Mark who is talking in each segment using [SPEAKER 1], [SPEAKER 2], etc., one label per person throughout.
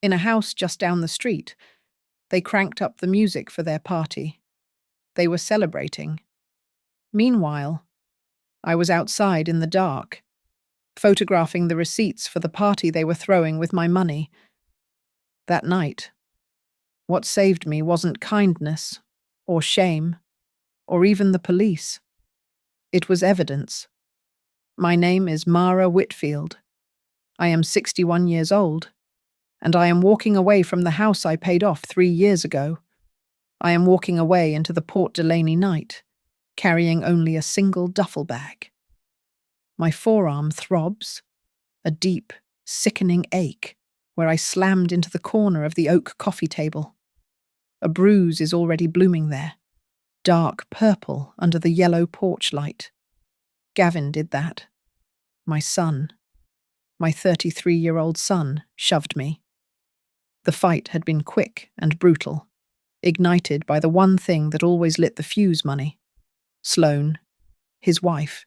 [SPEAKER 1] In a house just down the street, they cranked up the music for their party. They were celebrating. Meanwhile, I was outside in the dark, photographing the receipts for the party they were throwing with my money. That night, what saved me wasn't kindness, or shame, or even the police. It was evidence. My name is Mara Whitfield. I am 61 years old, and I am walking away from the house I paid off 3 years ago. I am walking away into the Port Delaney night, carrying only a single duffel bag. My forearm throbs, a deep, sickening ache, where I slammed into the corner of the oak coffee table. A bruise is already blooming there, dark purple under the yellow porch light. Gavin did that. My son, my 33-year-old son, shoved me. The fight had been quick and brutal, ignited by the one thing that always lit the fuse money. Sloane, his wife,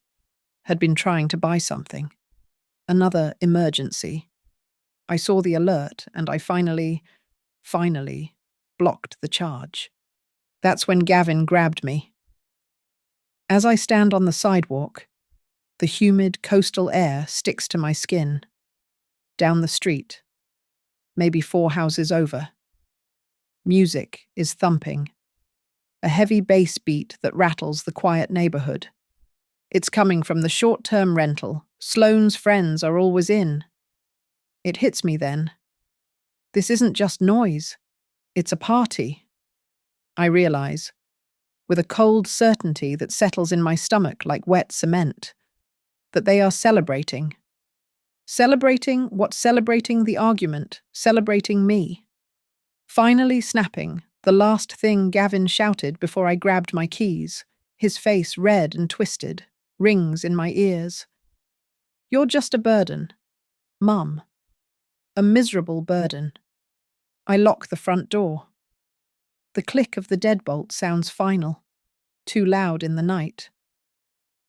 [SPEAKER 1] had been trying to buy something. Another emergency. I saw the alert and I finally blocked the charge. That's when Gavin grabbed me. As I stand on the sidewalk, the humid coastal air sticks to my skin. Down the street, maybe 4 houses over. Music is thumping. A heavy bass beat that rattles the quiet neighborhood. It's coming from the short-term rental Sloane's friends are always in. It hits me then. This isn't just noise. It's a party. I realize, with a cold certainty that settles in my stomach like wet cement, that they are celebrating. Celebrating the argument, celebrating me. Finally snapping, the last thing Gavin shouted before I grabbed my keys, his face red and twisted, rings in my ears. You're just a burden, Mum. A miserable burden. I lock the front door. The click of the deadbolt sounds final, too loud in the night.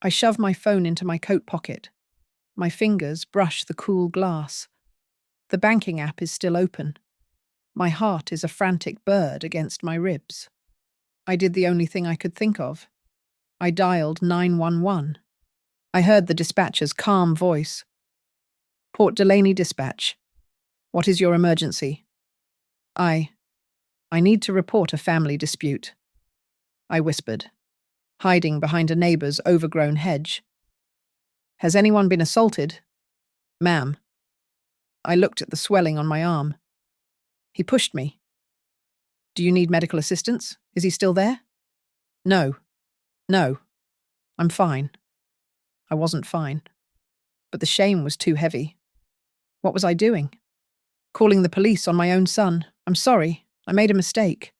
[SPEAKER 1] I shove my phone into my coat pocket. My fingers brush the cool glass. The banking app is still open. My heart is a frantic bird against my ribs. I did the only thing I could think of. I dialed 911. I heard the dispatcher's calm voice. Port Delaney Dispatch. What is your emergency? I need to report a family dispute. I whispered, hiding behind a neighbour's overgrown hedge. Has anyone been assaulted? Ma'am. I looked at the swelling on my arm. He pushed me. Do you need medical assistance? Is he still there? No. I'm fine. I wasn't fine. But the shame was too heavy. What was I doing? Calling the police on my own son. I'm sorry. I made a mistake.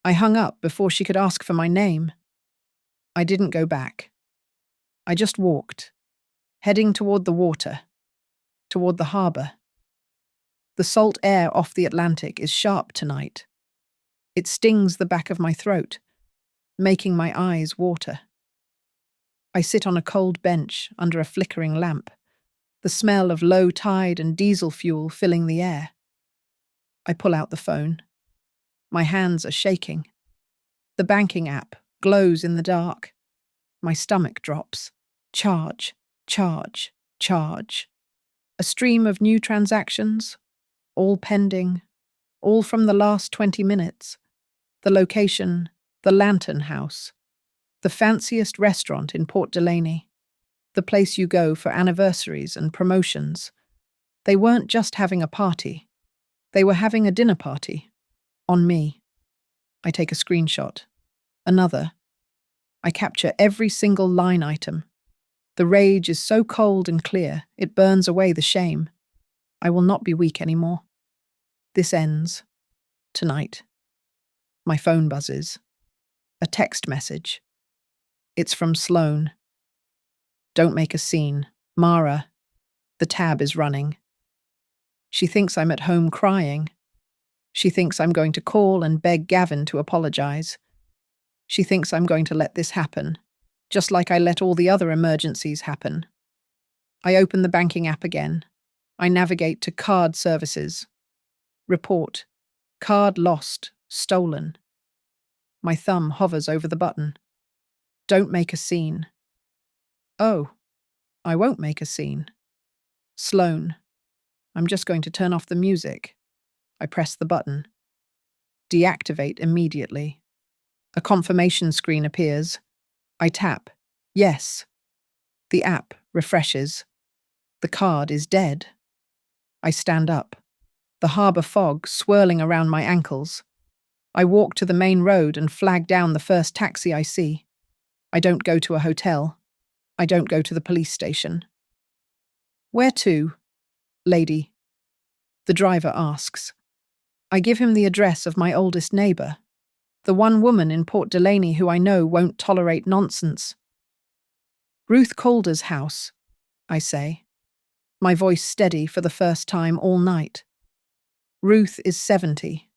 [SPEAKER 1] I hung up before she could ask for my name. I didn't go back. I just walked, heading toward the water, toward the harbour. The salt air off the Atlantic is sharp tonight. It stings the back of my throat, making my eyes water. I sit on a cold bench under a flickering lamp, the smell of low tide and diesel fuel filling the air. I pull out the phone. My hands are shaking. The banking app glows in the dark. My stomach drops. Charge. A stream of new transactions, all pending, all from the last 20 minutes. The location, the Lantern House, the fanciest restaurant in Port Delaney, the place you go for anniversaries and promotions. They weren't just having a party. They were having a dinner party. On me. I take a screenshot. Another. I capture every single line item. The rage is so cold and clear, it burns away the shame. I will not be weak anymore. This ends. Tonight. My phone buzzes. A text message. It's from Sloane. Don't make a scene. Mara. The tab is running. She thinks I'm at home crying. She thinks I'm going to call and beg Gavin to apologize. She thinks I'm going to let this happen, just like I let all the other emergencies happen. I open the banking app again. I navigate to card services. Report. Card lost. Stolen. My thumb hovers over the button. Don't make a scene. Oh, I won't make a scene. Sloane. I'm just going to turn off the music. I press the button. Deactivate immediately. A confirmation screen appears. I tap. Yes. The app refreshes. The card is dead. I stand up. The harbour fog swirling around my ankles. I walk to the main road and flag down the first taxi I see. I don't go to a hotel. I don't go to the police station. Where to, lady? The driver asks. I give him the address of my oldest neighbour, the one woman in Port Delaney who I know won't tolerate nonsense. Ruth Calder's house, I say, my voice steady for the first time all night. Ruth is 70,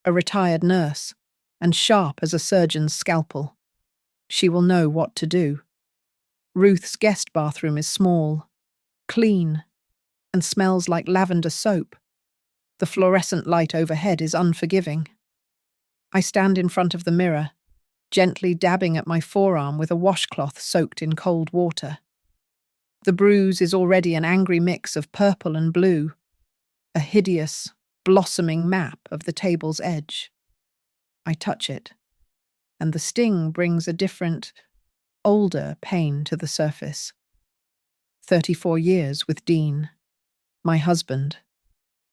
[SPEAKER 1] a retired nurse, and sharp as a surgeon's scalpel. She will know what to do. Ruth's guest bathroom is small, clean, and smells like lavender soap. The fluorescent light overhead is unforgiving. I stand in front of the mirror, gently dabbing at my forearm with a washcloth soaked in cold water. The bruise is already an angry mix of purple and blue, a hideous, blossoming map of the table's edge. I touch it, and the sting brings a different, older pain to the surface. 34 years with Dean, my husband.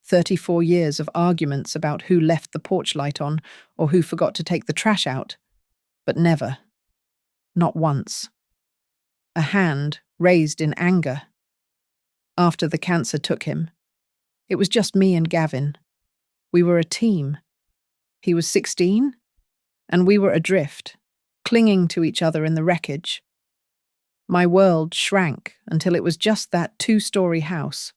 [SPEAKER 1] 34 years of arguments about who left the porch light on or who forgot to take the trash out. But never, not once, a hand raised in anger. After the cancer took him, it was just me and Gavin. We were a team. He was 16, and we were adrift, clinging to each other in the wreckage. My world shrank until it was just that 2-story house,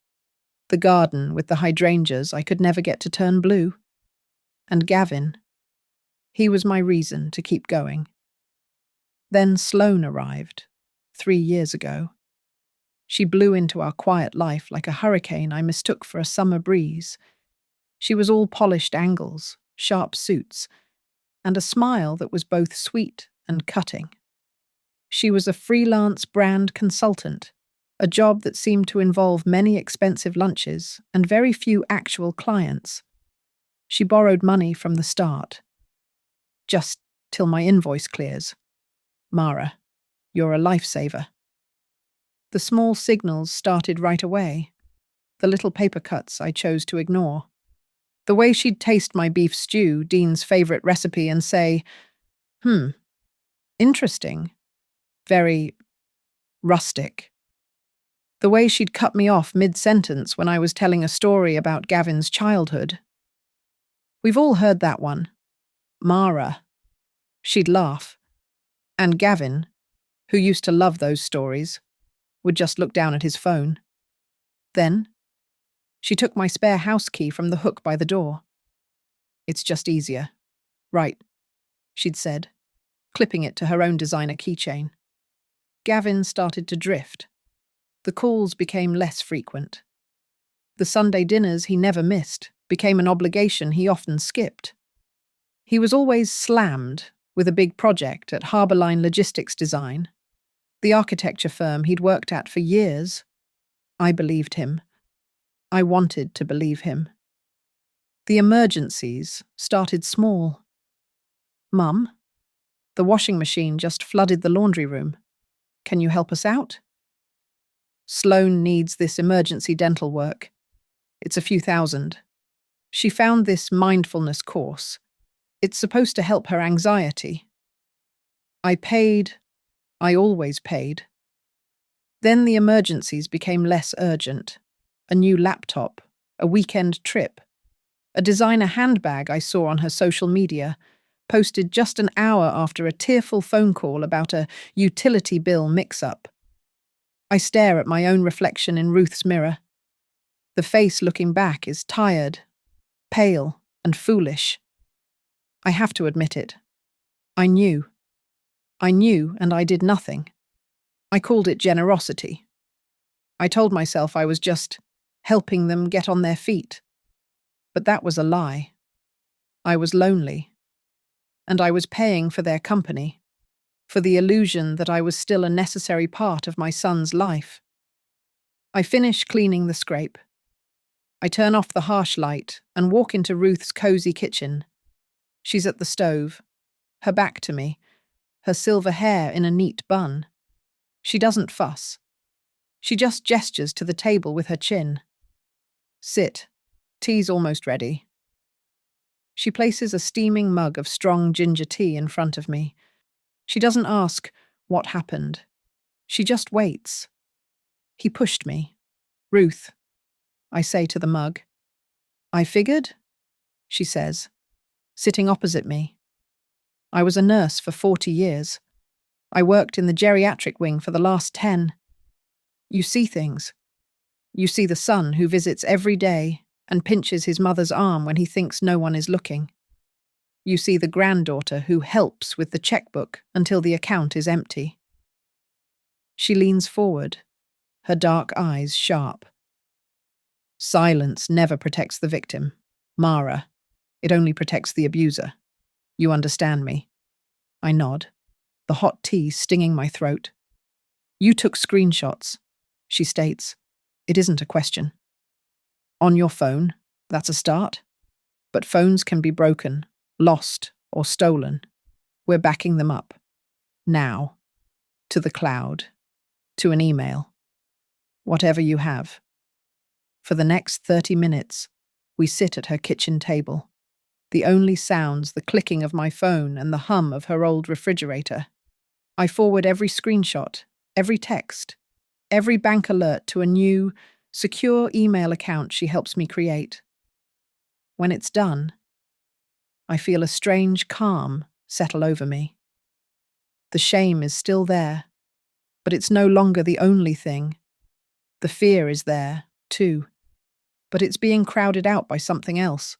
[SPEAKER 1] the garden with the hydrangeas I could never get to turn blue. And Gavin, he was my reason to keep going. Then Sloane arrived, 3 years ago. She blew into our quiet life like a hurricane I mistook for a summer breeze. She was all polished angles, sharp suits, and a smile that was both sweet and cutting. She was a freelance brand consultant, a job that seemed to involve many expensive lunches and very few actual clients. She borrowed money from the start. Just till my invoice clears. Mara, you're a lifesaver. The small signals started right away, the little paper cuts I chose to ignore. The way she'd taste my beef stew, Dean's favourite recipe, and say, interesting, very rustic. The way she'd cut me off mid-sentence when I was telling a story about Gavin's childhood. We've all heard that one. Mara. She'd laugh. And Gavin, who used to love those stories, would just look down at his phone. Then, she took my spare house key from the hook by the door. It's just easier. Right, she'd said, clipping it to her own designer keychain. Gavin started to drift. The calls became less frequent. The Sunday dinners he never missed became an obligation he often skipped. He was always slammed with a big project at Harbourline Logistics Design, the architecture firm he'd worked at for years. I believed him. I wanted to believe him. The emergencies started small. Mum, the washing machine just flooded the laundry room. Can you help us out? Sloane needs this emergency dental work. It's a few thousand. She found this mindfulness course. It's supposed to help her anxiety. I paid. I always paid. Then the emergencies became less urgent. A new laptop, a weekend trip, a designer handbag I saw on her social media, posted just an hour after a tearful phone call about a utility bill mix-up. I stare at my own reflection in Ruth's mirror. The face looking back is tired, pale, and foolish. I have to admit it. I knew. And I did nothing. I called it generosity. I told myself I was just helping them get on their feet. But that was a lie. I was lonely, and I was paying for their company, for the illusion that I was still a necessary part of my son's life. I finish cleaning the scrape. I turn off the harsh light and walk into Ruth's cozy kitchen. She's at the stove, her back to me, her silver hair in a neat bun. She doesn't fuss. She just gestures to the table with her chin. Sit. Tea's almost ready. She places a steaming mug of strong ginger tea in front of me. She doesn't ask what happened. She just waits. He pushed me. Ruth, I say to the mug. I figured, she says, sitting opposite me. I was a nurse for 40 years. I worked in the geriatric wing for the last 10. You see things. You see the son who visits every day and pinches his mother's arm when he thinks no one is looking. You see the granddaughter who helps with the checkbook until the account is empty. She leans forward, her dark eyes sharp. Silence never protects the victim, Mara. It only protects the abuser. You understand me? I nod, the hot tea stinging my throat. You took screenshots, she states. It isn't a question. On your phone, that's a start. But phones can be broken, lost, or stolen. We're backing them up. Now. To the cloud. To an email. Whatever you have. For the next 30 minutes, we sit at her kitchen table. The only sounds the clicking of my phone and the hum of her old refrigerator. I forward every screenshot, every text, every bank alert to a new, secure email account she helps me create. When it's done, I feel a strange calm settle over me. The shame is still there, but it's no longer the only thing. The fear is there, too, but it's being crowded out by something else,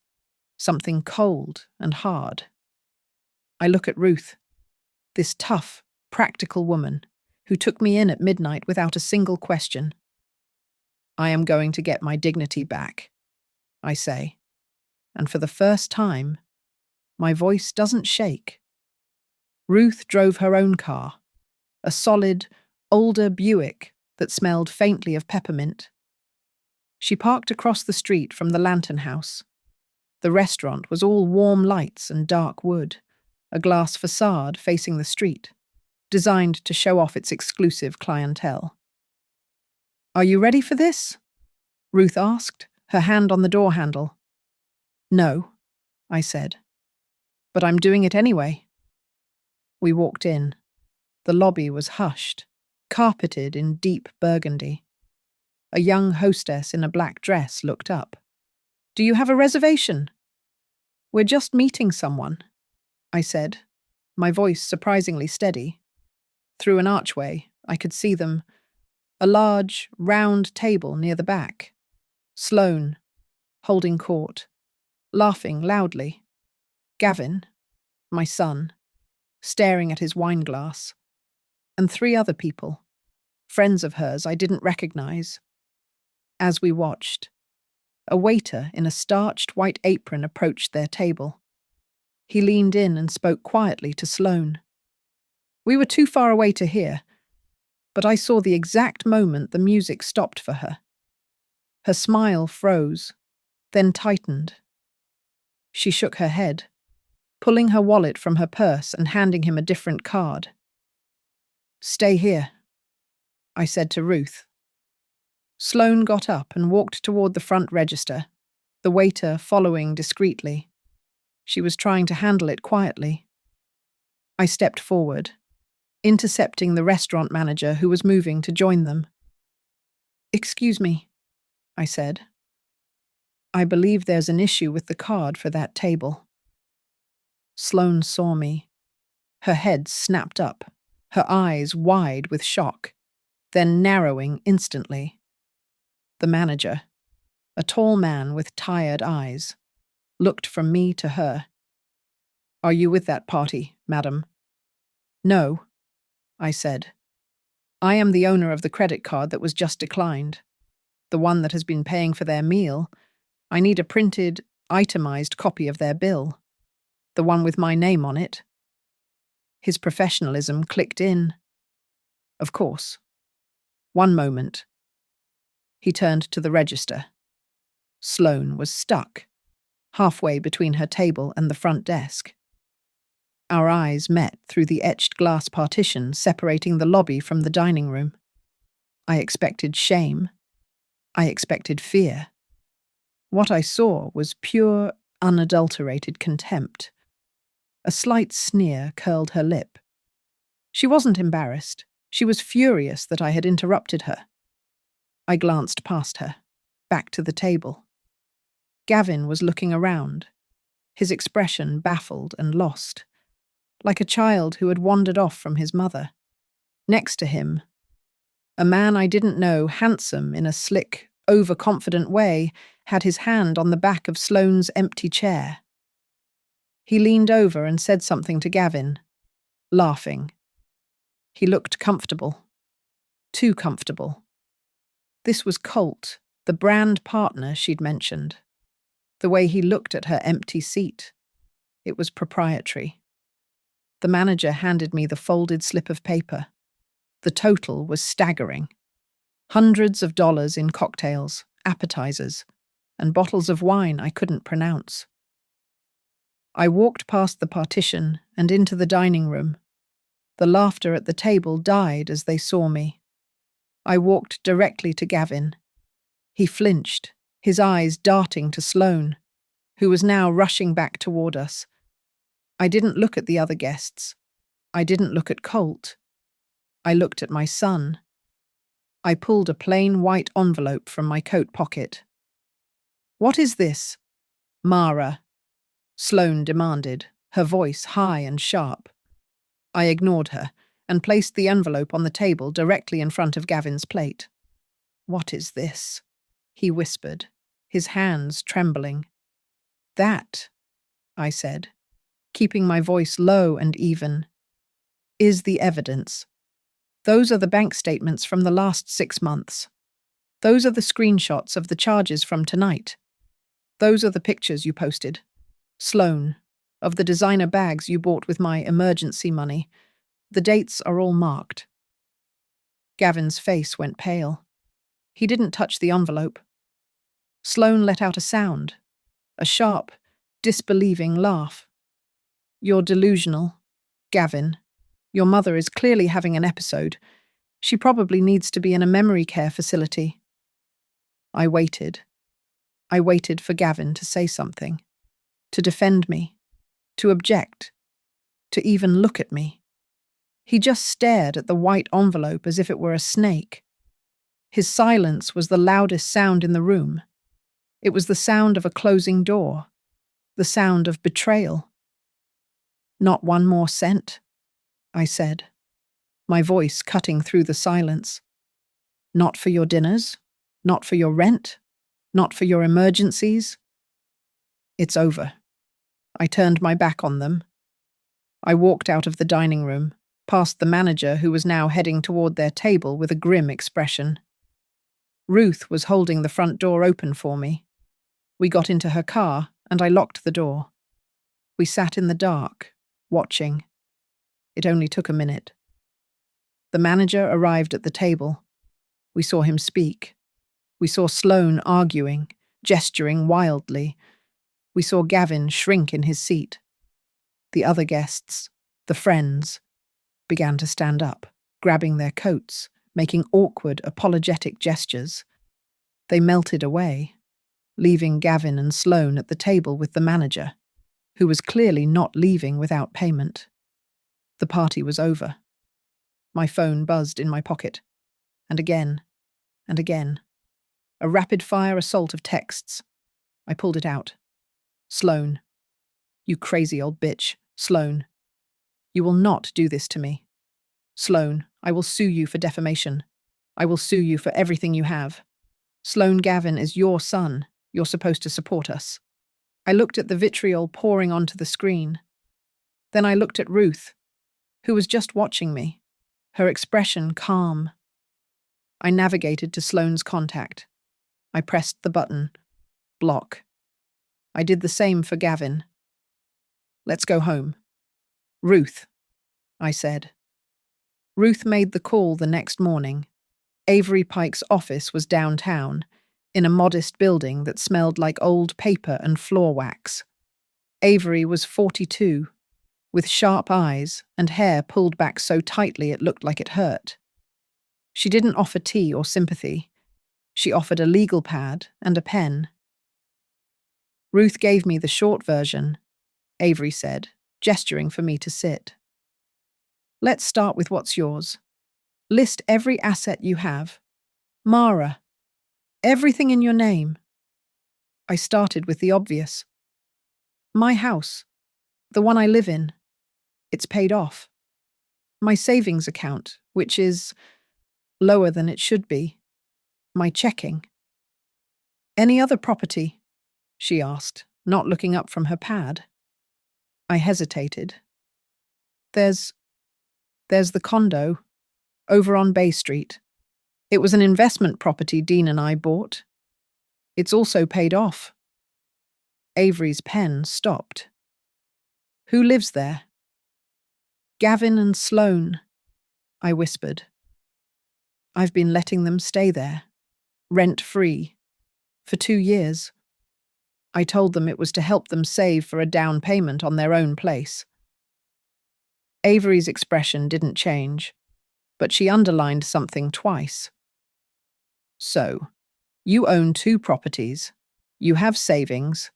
[SPEAKER 1] something cold and hard. I look at Ruth, this tough, practical woman who took me in at midnight without a single question. I am going to get my dignity back, I say, and for the first time, my voice doesn't shake. Ruth drove her own car, a solid, older Buick that smelled faintly of peppermint. She parked across the street from the Lantern House. The restaurant was all warm lights and dark wood, a glass facade facing the street, designed to show off its exclusive clientele. Are you ready for this? Ruth asked, her hand on the door handle. No, I said. But I'm doing it anyway. We walked in. The lobby was hushed, carpeted in deep burgundy. A young hostess in a black dress looked up. Do you have a reservation? We're just meeting someone, I said, my voice surprisingly steady. Through an archway, I could see them. A large, round table near the back. Sloane, holding court, laughing loudly. Gavin, my son, staring at his wineglass. And 3 other people, friends of hers I didn't recognize. As we watched, a waiter in a starched white apron approached their table. He leaned in and spoke quietly to Sloane. We were too far away to hear, but I saw the exact moment the music stopped for her. Her smile froze, then tightened. She shook her head, pulling her wallet from her purse and handing him a different card. Stay here, I said to Ruth. Sloane got up and walked toward the front register, the waiter following discreetly. She was trying to handle it quietly. I stepped forward, intercepting the restaurant manager who was moving to join them. Excuse me, I said. I believe there's an issue with the card for that table. Sloane saw me. Her head snapped up, her eyes wide with shock, then narrowing instantly. The manager, a tall man with tired eyes, looked from me to her. Are you with that party, madam? No, I said. I am the owner of the credit card that was just declined. The one that has been paying for their meal. I need a printed... itemized copy of their bill, the one with my name on it. His professionalism clicked in. Of course. One moment. He turned to the register. Sloane was stuck, halfway between her table and the front desk. Our eyes met through the etched glass partition separating the lobby from the dining room. I expected shame. I expected fear. What I saw was pure, unadulterated contempt. A slight sneer curled her lip. She wasn't embarrassed. She was furious that I had interrupted her. I glanced past her, back to the table. Gavin was looking around, his expression baffled and lost, like a child who had wandered off from his mother. Next to him, a man I didn't know, handsome in a slick, overconfident way, had his hand on the back of Sloane's empty chair. He leaned over and said something to Gavin, laughing. He looked comfortable. Too comfortable. This was Colt, the brand partner she'd mentioned. The way he looked at her empty seat. It was proprietary. The manager handed me the folded slip of paper. The total was staggering. Hundreds of dollars in cocktails, appetizers, and bottles of wine I couldn't pronounce. I walked past the partition and into the dining room. The laughter at the table died as they saw me. I walked directly to Gavin. He flinched, his eyes darting to Sloane, who was now rushing back toward us. I didn't look at the other guests. I didn't look at Colt. I looked at my son. I pulled a plain white envelope from my coat pocket. "What is this?" "Mara," Sloane demanded, her voice high and sharp. I ignored her and placed the envelope on the table directly in front of Gavin's plate. "What is this?" he whispered, his hands trembling. "That," I said, keeping my voice low and even, "is the evidence. Those are the bank statements from the last 6 months. Those are the screenshots of the charges from tonight. Those are the pictures you posted, Sloane, of the designer bags you bought with my emergency money. The dates are all marked." Gavin's face went pale. He didn't touch the envelope. Sloane let out a sound, a sharp, disbelieving laugh. "You're delusional, Gavin. Your mother is clearly having an episode. She probably needs to be in a memory care facility." I waited. I waited for Gavin to say something, to defend me, to object, to even look at me. He just stared at the white envelope as if it were a snake. His silence was the loudest sound in the room. It was the sound of a closing door, the sound of betrayal. "Not one more cent," I said, my voice cutting through the silence. "Not for your dinners, not for your rent, not for your emergencies." "It's over." I turned my back on them. I walked out of the dining room, past the manager who was now heading toward their table with a grim expression. Ruth was holding the front door open for me. We got into her car, and I locked the door. We sat in the dark, watching. It only took a minute. The manager arrived at the table. We saw him speak. We saw Sloane arguing, gesturing wildly. We saw Gavin shrink in his seat. The other guests, the friends, began to stand up, grabbing their coats, making awkward, apologetic gestures. They melted away, leaving Gavin and Sloane at the table with the manager, who was clearly not leaving without payment. The party was over. My phone buzzed in my pocket, and again, and again. A rapid-fire assault of texts. I pulled it out. "Sloane. You crazy old bitch. Sloane. You will not do this to me. Sloane, I will sue you for defamation. I will sue you for everything you have. Sloane Gavin is your son. You're supposed to support us." I looked at the vitriol pouring onto the screen. Then I looked at Ruth, who was just watching me, her expression calm. I navigated to Sloane's contact. I pressed the button. Block. I did the same for Gavin. Let's go home. Ruth, I said. Ruth made the call the next morning. Avery Pike's office was downtown, in a modest building that smelled like old paper and floor wax. Avery was 42, with sharp eyes and hair pulled back so tightly it looked like it hurt. She didn't offer tea or sympathy. She offered a legal pad and a pen. Ruth gave me the short version, Avery said, gesturing for me to sit. Let's start with what's yours. List every asset you have. Mara. Everything in your name. I started with the obvious. My house. The one I live in. It's paid off. My savings account, which is lower than it should be. My checking. Any other property? She asked, not looking up from her pad. I hesitated. There's the condo, over on Bay Street. It was an investment property Dean and I bought. It's also paid off. Avery's pen stopped. Who lives there? Gavin and Sloane, I whispered. I've been letting them stay there, rent-free, for 2 years. I told them it was to help them save for a down payment on their own place. Avery's expression didn't change, but she underlined something twice. So, you own 2 properties, you have savings,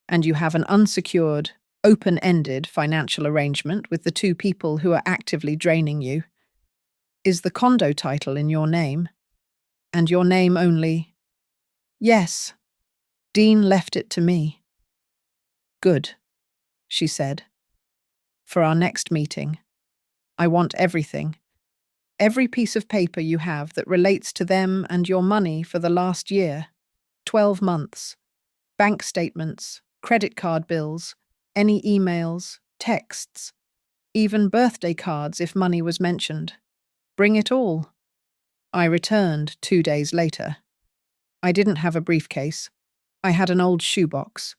[SPEAKER 1] and you have an unsecured, open-ended financial arrangement with the 2 people who are actively draining you. Is the condo title in your name? And your name only? Yes. Dean left it to me. Good, she said. For our next meeting, I want everything. Every piece of paper you have that relates to them and your money for the last year, 12 months, bank statements, credit card bills, any emails, texts, even birthday cards if money was mentioned. Bring it all. I returned 2 days later. I didn't have a briefcase. I had an old shoebox.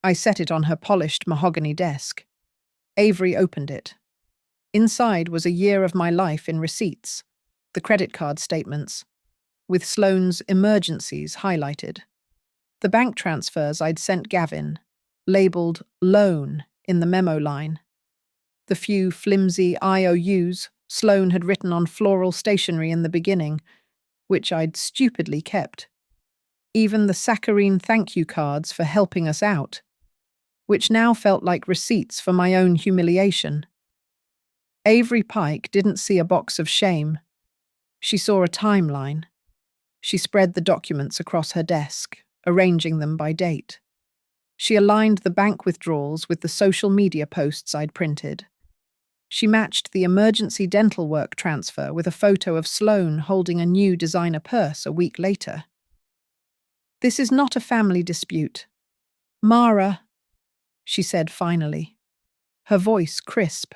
[SPEAKER 1] I set it on her polished mahogany desk. Avery opened it. Inside was a year of my life in receipts, the credit card statements, with Sloane's emergencies highlighted. The bank transfers I'd sent Gavin, labelled loan in the memo line. The few flimsy IOUs Sloane had written on floral stationery in the beginning, which I'd stupidly kept. Even the saccharine thank you cards for helping us out, which now felt like receipts for my own humiliation. Avery Pike didn't see a box of shame. She saw a timeline. She spread the documents across her desk, arranging them by date. She aligned the bank withdrawals with the social media posts I'd printed. She matched the emergency dental work transfer with a photo of Sloane holding a new designer purse a week later. This is not a family dispute. Mara, she said finally, her voice crisp.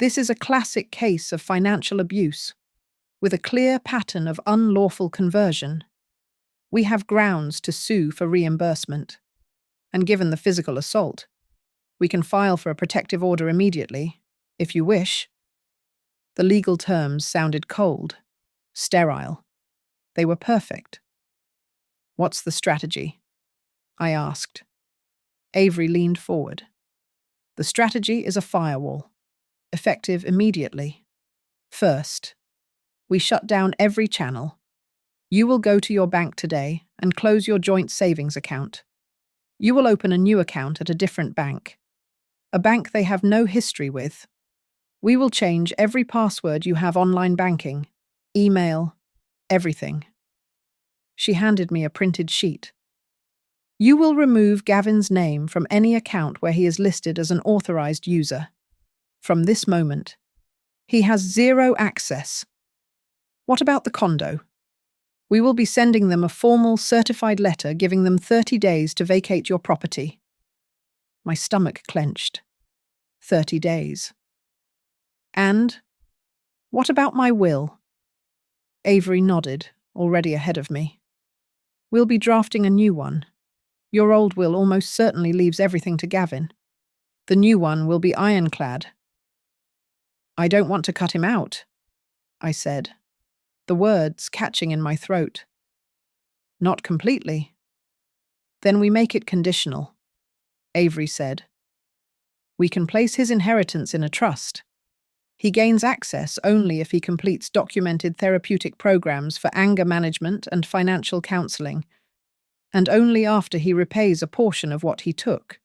[SPEAKER 1] This is a classic case of financial abuse, with a clear pattern of unlawful conversion. We have grounds to sue for reimbursement, and given the physical assault, we can file for a protective order immediately, if you wish. The legal terms sounded cold, sterile. They were perfect. What's the strategy? I asked. Avery leaned forward. The strategy is a firewall, effective immediately. First, we shut down every channel. You will go to your bank today and close your joint savings account. You will open a new account at a different bank, a bank they have no history with. We will change every password you have online banking, email, everything. She handed me a printed sheet. You will remove Gavin's name from any account where he is listed as an authorized user. From this moment, he has 0 access. What about the condo? We will be sending them a formal certified letter giving them 30 days to vacate your property. My stomach clenched. 30 days. And what about my will? Avery nodded, already ahead of me. We'll be drafting a new one. Your old will almost certainly leaves everything to Gavin. The new one will be ironclad. I don't want to cut him out, I said, the words catching in my throat. Not completely. Then we make it conditional, Avery said. We can place his inheritance in a trust. He gains access only if he completes documented therapeutic programs for anger management and financial counseling, and only after he repays a portion of what he took,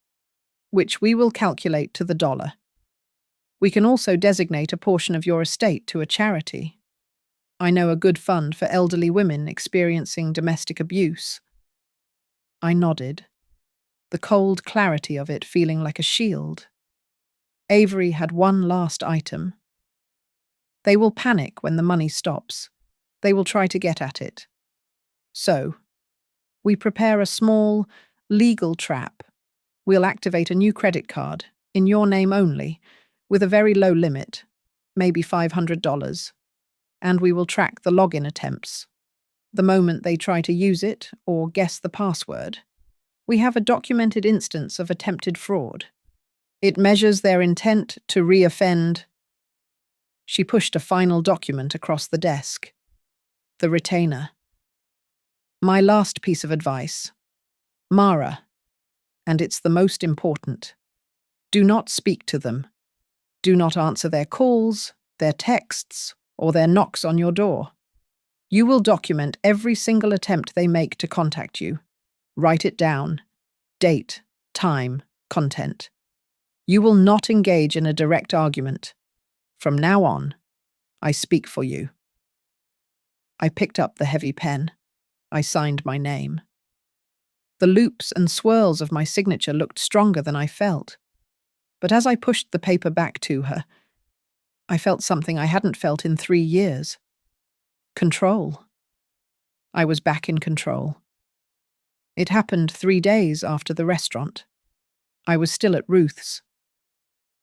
[SPEAKER 1] which we will calculate to the dollar. We can also designate a portion of your estate to a charity. I know a good fund for elderly women experiencing domestic abuse. I nodded, the cold clarity of it feeling like a shield. Avery had one last item. They will panic when the money stops. They will try to get at it. So, we prepare a small, legal trap. We'll activate a new credit card, in your name only, with a very low limit, maybe $500, and we will track the login attempts. The moment they try to use it or guess the password, we have a documented instance of attempted fraud. It measures their intent to reoffend. She pushed a final document across the desk. The retainer. My last piece of advice. Mara, and it's the most important. Do not speak to them. Do not answer their calls, their texts, or their knocks on your door. You will document every single attempt they make to contact you. Write it down. Date, time, content. You will not engage in a direct argument. From now on, I speak for you. I picked up the heavy pen. I signed my name. The loops and swirls of my signature looked stronger than I felt. But as I pushed the paper back to her, I felt something I hadn't felt in 3 years. Control. I was back in control. It happened 3 days after the restaurant. I was still at Ruth's.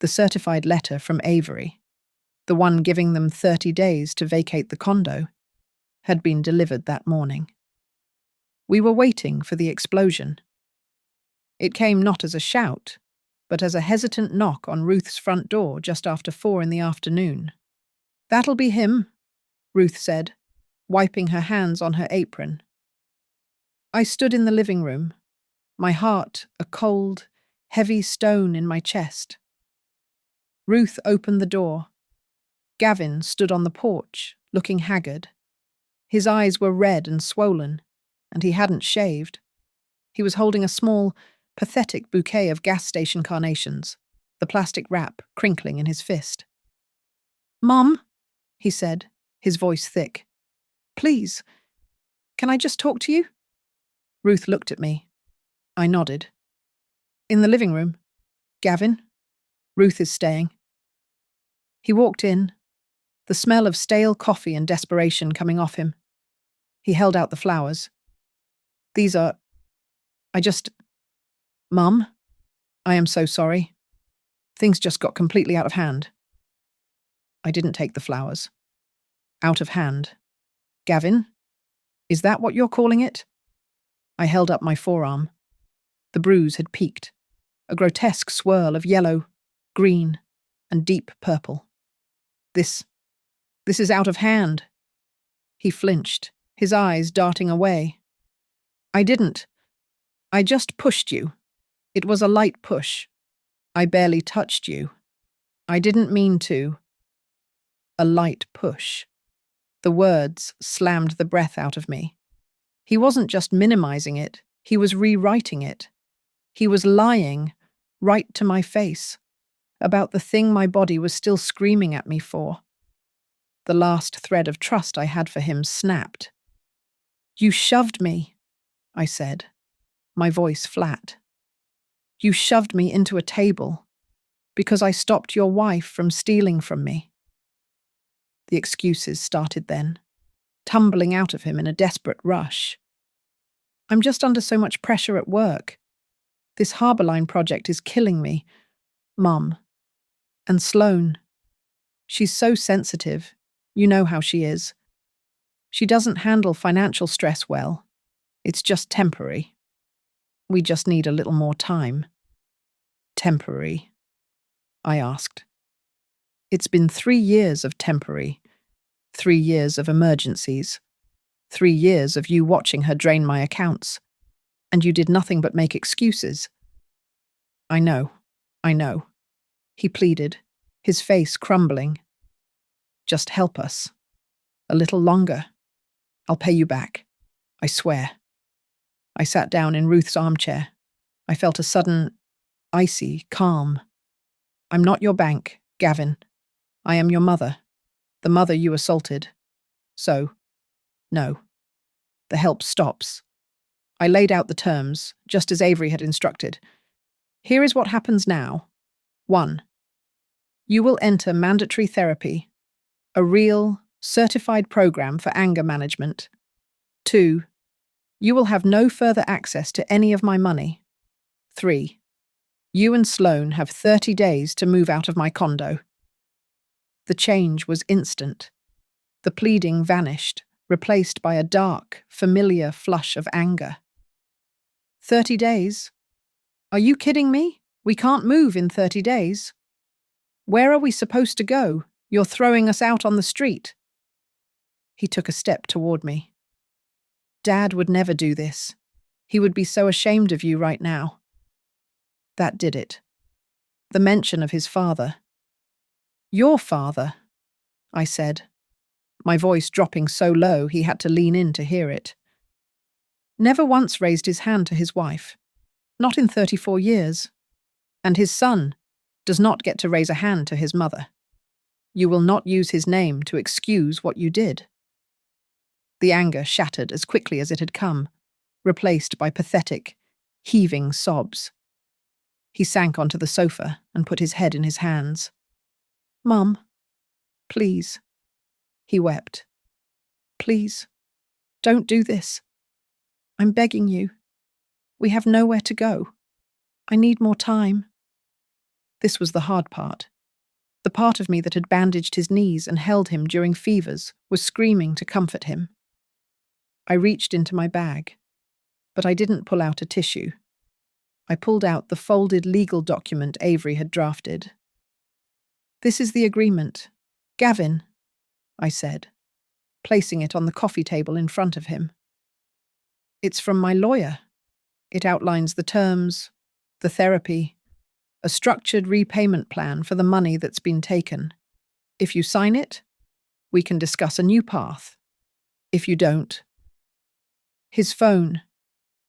[SPEAKER 1] The certified letter from Avery, the one giving them 30 days to vacate the condo, had been delivered that morning. We were waiting for the explosion. It came not as a shout, but as a hesitant knock on Ruth's front door just after 4 in the afternoon. That'll be him, Ruth said, wiping her hands on her apron. I stood in the living room, my heart a cold, heavy stone in my chest. Ruth opened the door. Gavin stood on the porch, looking haggard. His eyes were red and swollen, and he hadn't shaved. He was holding a small, pathetic bouquet of gas station carnations, the plastic wrap crinkling in his fist. "Mom," he said, his voice thick. "Please, can I just talk to you?" Ruth looked at me. I nodded. "In the living room. Gavin? Ruth is staying." He walked in, the smell of stale coffee and desperation coming off him. He held out the flowers. "These are... Mum, I am so sorry. Things just got completely out of hand." I didn't take the flowers. Out of hand. "Gavin? Is that what you're calling it?" I held up my forearm. The bruise had peaked, a grotesque swirl of yellow, green, and deep purple. This is out of hand." He flinched, his eyes darting away. "I didn't. I just pushed you. It was a light push. I barely touched you. I didn't mean to." A light push. The words slammed the breath out of me. He wasn't just minimizing it, he was rewriting it. He was lying, right to my face, about the thing my body was still screaming at me for. The last thread of trust I had for him snapped. "You shoved me," I said, my voice flat. "You shoved me into a table because I stopped your wife from stealing from me." The excuses started then, tumbling out of him in a desperate rush. "I'm just under so much pressure at work. This Harborline project is killing me. Mum. And Sloane. She's so sensitive. You know how she is. She doesn't handle financial stress well. It's just temporary. We just need a little more time. Temporary? I asked. It's been 3 years of temporary, 3 years of emergencies, 3 years of you watching her drain my accounts, and you did nothing but make excuses. I know, he pleaded, his face crumbling. Just help us. A little longer. I'll pay you back. I swear. I sat down in Ruth's armchair. I felt a sudden, icy calm. I'm not your bank, Gavin. I am your mother, the mother you assaulted. So, no. The help stops. I laid out the terms, just as Avery had instructed. Here is what happens now. 1. You will enter mandatory therapy, a real, certified program for anger management. 2. You will have no further access to any of my money. 3. You and Sloane have 30 days to move out of my condo. The change was instant. The pleading vanished, replaced by a dark, familiar flush of anger. 30 days? Are you kidding me? We can't move in 30 days. Where are we supposed to go? You're throwing us out on the street. He took a step toward me. Dad would never do this. He would be so ashamed of you right now. That did it. The mention of his father. Your father, I said, my voice dropping so low he had to lean in to hear it. Never once raised his hand to his wife. Not in 34 years. And his son does not get to raise a hand to his mother. You will not use his name to excuse what you did. The anger shattered as quickly as it had come, replaced by pathetic, heaving sobs. He sank onto the sofa and put his head in his hands. Mum, please. He wept. Please, don't do this. I'm begging you. We have nowhere to go. I need more time. This was the hard part. The part of me that had bandaged his knees and held him during fevers was screaming to comfort him. I reached into my bag, but I didn't pull out a tissue. I pulled out the folded legal document Avery had drafted. This is the agreement. Gavin, I said, placing it on the coffee table in front of him. It's from my lawyer. It outlines the terms, the therapy, a structured repayment plan for the money that's been taken. If you sign it, we can discuss a new path. If you don't. His phone,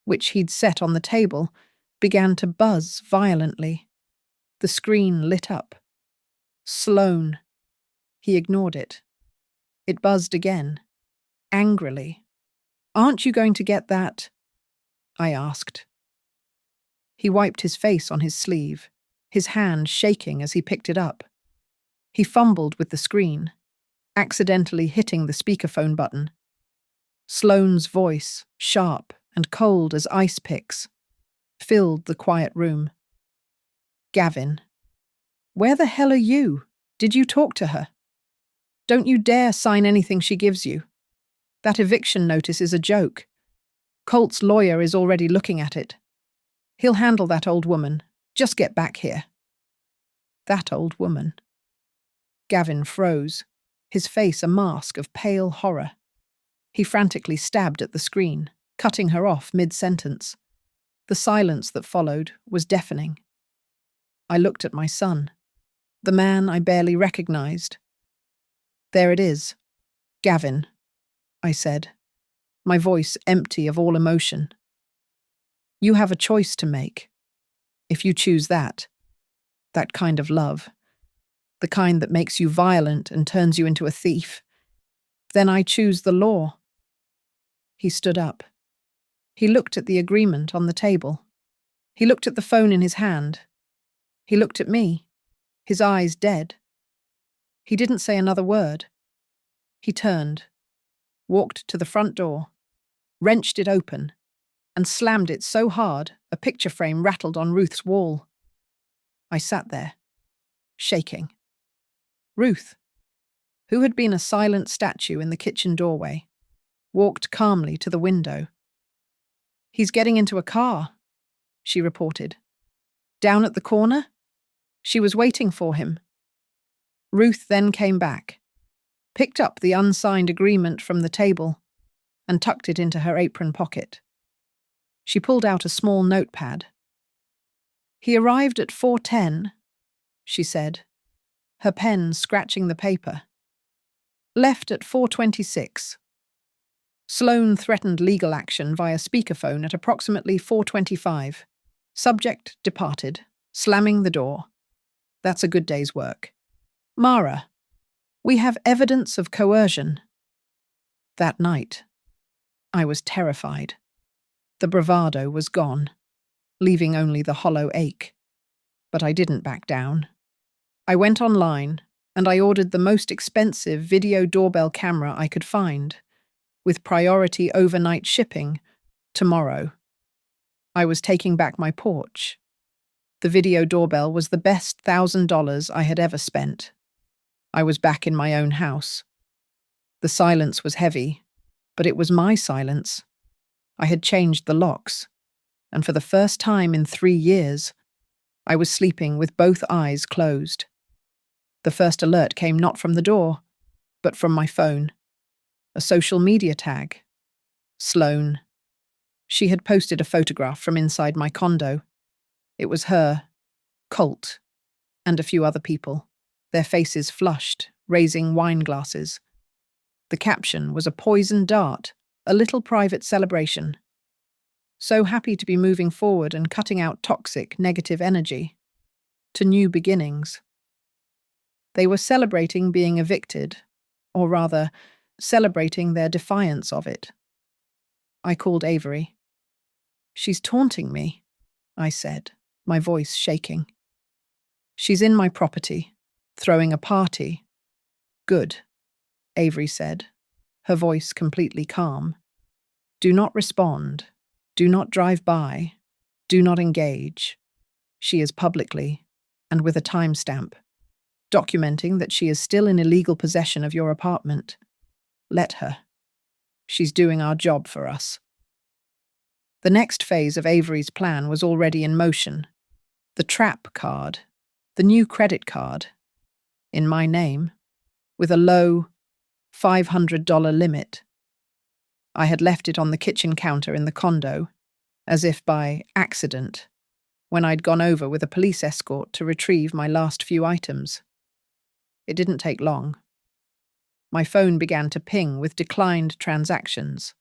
[SPEAKER 1] which he'd set on the table, began to buzz violently. The screen lit up. Sloane. He ignored it. It buzzed again, angrily. Aren't you going to get that? I asked. He wiped his face on his sleeve, his hand shaking as he picked it up. He fumbled with the screen, accidentally hitting the speakerphone button. Sloane's voice, sharp and cold as ice picks, filled the quiet room. Gavin, where the hell are you? Did you talk to her? Don't you dare sign anything she gives you. That eviction notice is a joke. Colt's lawyer is already looking at it. He'll handle that old woman. Just get back here. That old woman. Gavin froze, his face a mask of pale horror. He frantically stabbed at the screen, cutting her off mid-sentence. The silence that followed was deafening. I looked at my son, the man I barely recognized. There it is. Gavin, I said, my voice empty of all emotion. You have a choice to make. If you choose that kind of love, the kind that makes you violent and turns you into a thief, then I choose the law. He stood up. He looked at the agreement on the table. He looked at the phone in his hand. He looked at me, his eyes dead. He didn't say another word. He turned, walked to the front door, wrenched it open, and slammed it so hard a picture frame rattled on Ruth's wall. I sat there, shaking. Ruth, who had been a silent statue in the kitchen doorway, walked calmly to the window. He's getting into a car, she reported. Down at the corner? She was waiting for him. Ruth then came back, picked up the unsigned agreement from the table, and tucked it into her apron pocket. She pulled out a small notepad. He arrived at 4:10, she said, her pen scratching the paper. Left at 4:26. Sloane threatened legal action via speakerphone at approximately 4:25. Subject departed, slamming the door. That's a good day's work. Mara, we have evidence of coercion. That night, I was terrified. The bravado was gone, leaving only the hollow ache. But I didn't back down. I went online and I ordered the most expensive video doorbell camera I could find, with priority overnight shipping tomorrow. I was taking back my porch. The video doorbell was the best $1,000 I had ever spent. I was back in my own house. The silence was heavy, but it was my silence. I had changed the locks, and for the first time in 3 years, I was sleeping with both eyes closed. The first alert came not from the door, but from my phone. A social media tag. Sloane. She had posted a photograph from inside my condo. It was her, Colt, and a few other people, their faces flushed, raising wine glasses. The caption was a poison dart, a little private celebration. So happy to be moving forward and cutting out toxic, negative energy. To new beginnings. They were celebrating being evicted, or rather, celebrating their defiance of it. I called Avery. She's taunting me, I said, my voice shaking. She's in my property, throwing a party. Good, Avery said, her voice completely calm. Do not respond. Do not drive by. Do not engage. She is publicly, and with a timestamp, documenting that she is still in illegal possession of your apartment. Let her. She's doing our job for us. The next phase of Avery's plan was already in motion. The trap card, the new credit card, in my name, with a low $500 limit. I had left it on the kitchen counter in the condo, as if by accident, when I'd gone over with a police escort to retrieve my last few items. It didn't take long. My phone began to ping with declined transactions.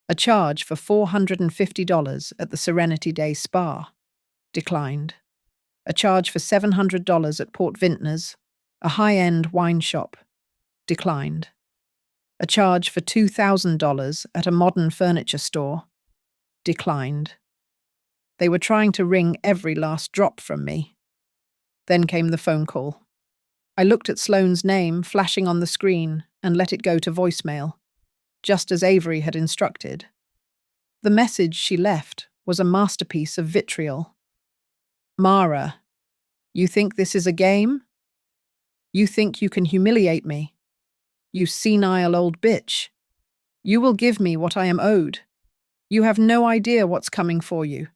[SPEAKER 1] A charge for $450 at the Serenity Day Spa. Declined. A charge for $700 at Port Vintners, a high-end wine shop. Declined. A charge for $2,000 at a modern furniture store. Declined. They were trying to wring every last drop from me. Then came the phone call. I looked at Sloane's name flashing on the screen and let it go to voicemail, just as Avery had instructed. The message she left was a masterpiece of vitriol. Mara, you think this is a game? You think you can humiliate me? You senile old bitch. You will give me what I am owed. You have no idea what's coming for you.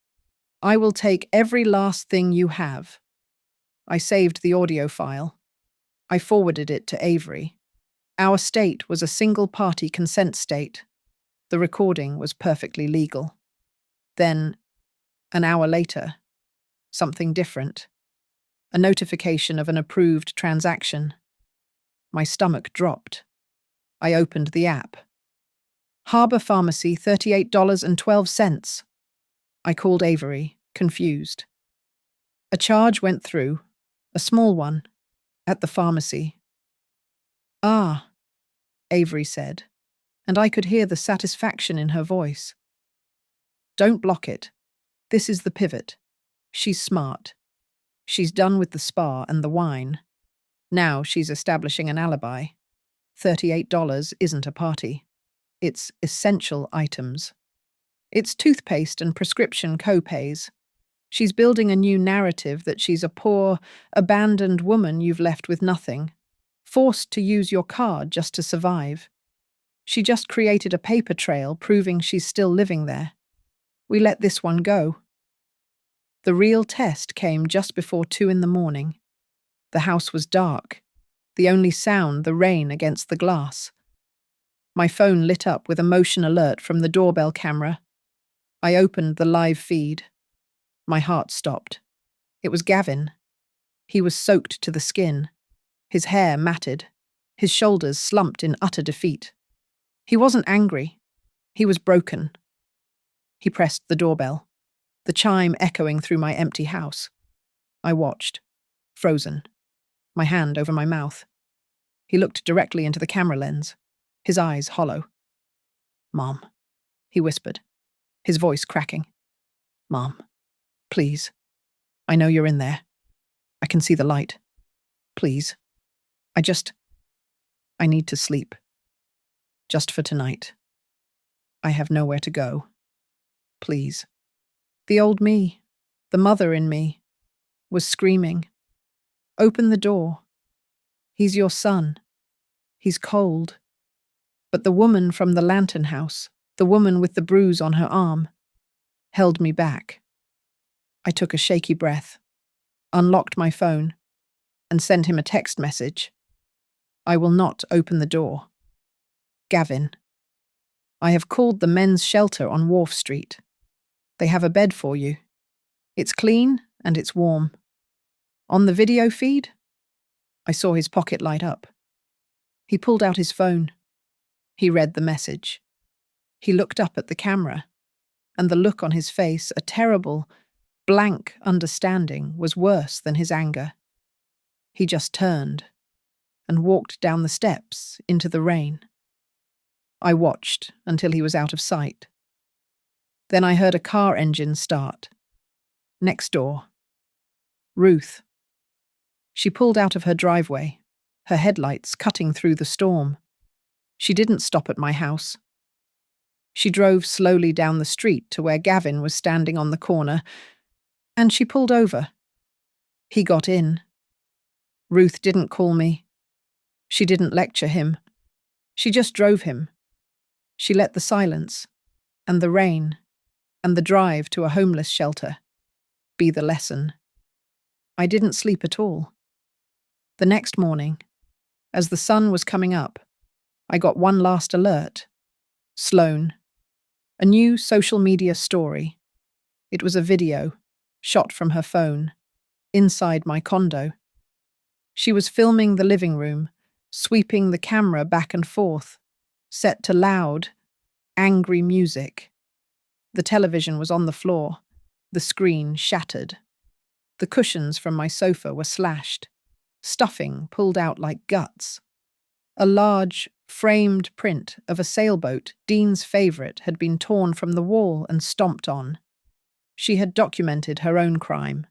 [SPEAKER 1] I will take every last thing you have. I saved the audio file. I forwarded it to Avery. Our state was a single-party consent state. The recording was perfectly legal. Then, an hour later, something different. A notification of an approved transaction. My stomach dropped. I opened the app. Harbor Pharmacy, $38.12. I called Avery, confused. A charge went through, a small one, at the pharmacy. Ah, Avery said, and I could hear the satisfaction in her voice. Don't block it. This is the pivot. She's smart. She's done with the spa and the wine. Now she's establishing an alibi. $38 isn't a party. It's essential items. It's toothpaste and prescription co-pays. She's building a new narrative that she's a poor, abandoned woman you've left with nothing, forced to use your card just to survive. She just created a paper trail proving she's still living there. We let this one go. The real test came just before 2 in the morning. The house was dark, the only sound the rain against the glass. My phone lit up with a motion alert from the doorbell camera. I opened the live feed. My heart stopped. It was Gavin. He was soaked to the skin, his hair matted, his shoulders slumped in utter defeat. He wasn't angry. He was broken. He pressed the doorbell, the chime echoing through my empty house. I watched, frozen, my hand over my mouth. He looked directly into the camera lens, his eyes hollow. "Mom," he whispered, his voice cracking. "Mom, please. I know you're in there. I can see the light. Please. I need to sleep. Just for tonight. I have nowhere to go. Please." The old me, the mother in me, was screaming. "Open the door. He's your son. He's cold." But the woman from the lantern house, the woman with the bruise on her arm, held me back. I took a shaky breath, unlocked my phone, and sent him a text message. "I will not open the door. Gavin. I have called the men's shelter on Wharf Street. They have a bed for you. It's clean and it's warm. On the video feed?" I saw his pocket light up. He pulled out his phone. He read the message. He looked up at the camera, and the look on his face, a terrible, blank understanding, was worse than his anger. He just turned and walked down the steps into the rain. I watched until he was out of sight. Then I heard a car engine start. Next door. Ruth. She pulled out of her driveway, her headlights cutting through the storm. She didn't stop at my house. She drove slowly down the street to where Gavin was standing on the corner, and she pulled over. He got in. Ruth didn't call me. She didn't lecture him. She just drove him. She let the silence, and the rain, and the drive to a homeless shelter be the lesson. I didn't sleep at all. The next morning, as the sun was coming up, I got one last alert. Sloane. A new social media story. It was a video, shot from her phone, inside my condo. She was filming the living room, sweeping the camera back and forth, set to loud, angry music. The television was on the floor, the screen shattered. The cushions from my sofa were slashed, stuffing pulled out like guts. A large, framed print of a sailboat, Dean's favourite, had been torn from the wall and stomped on. She had documented her own crime.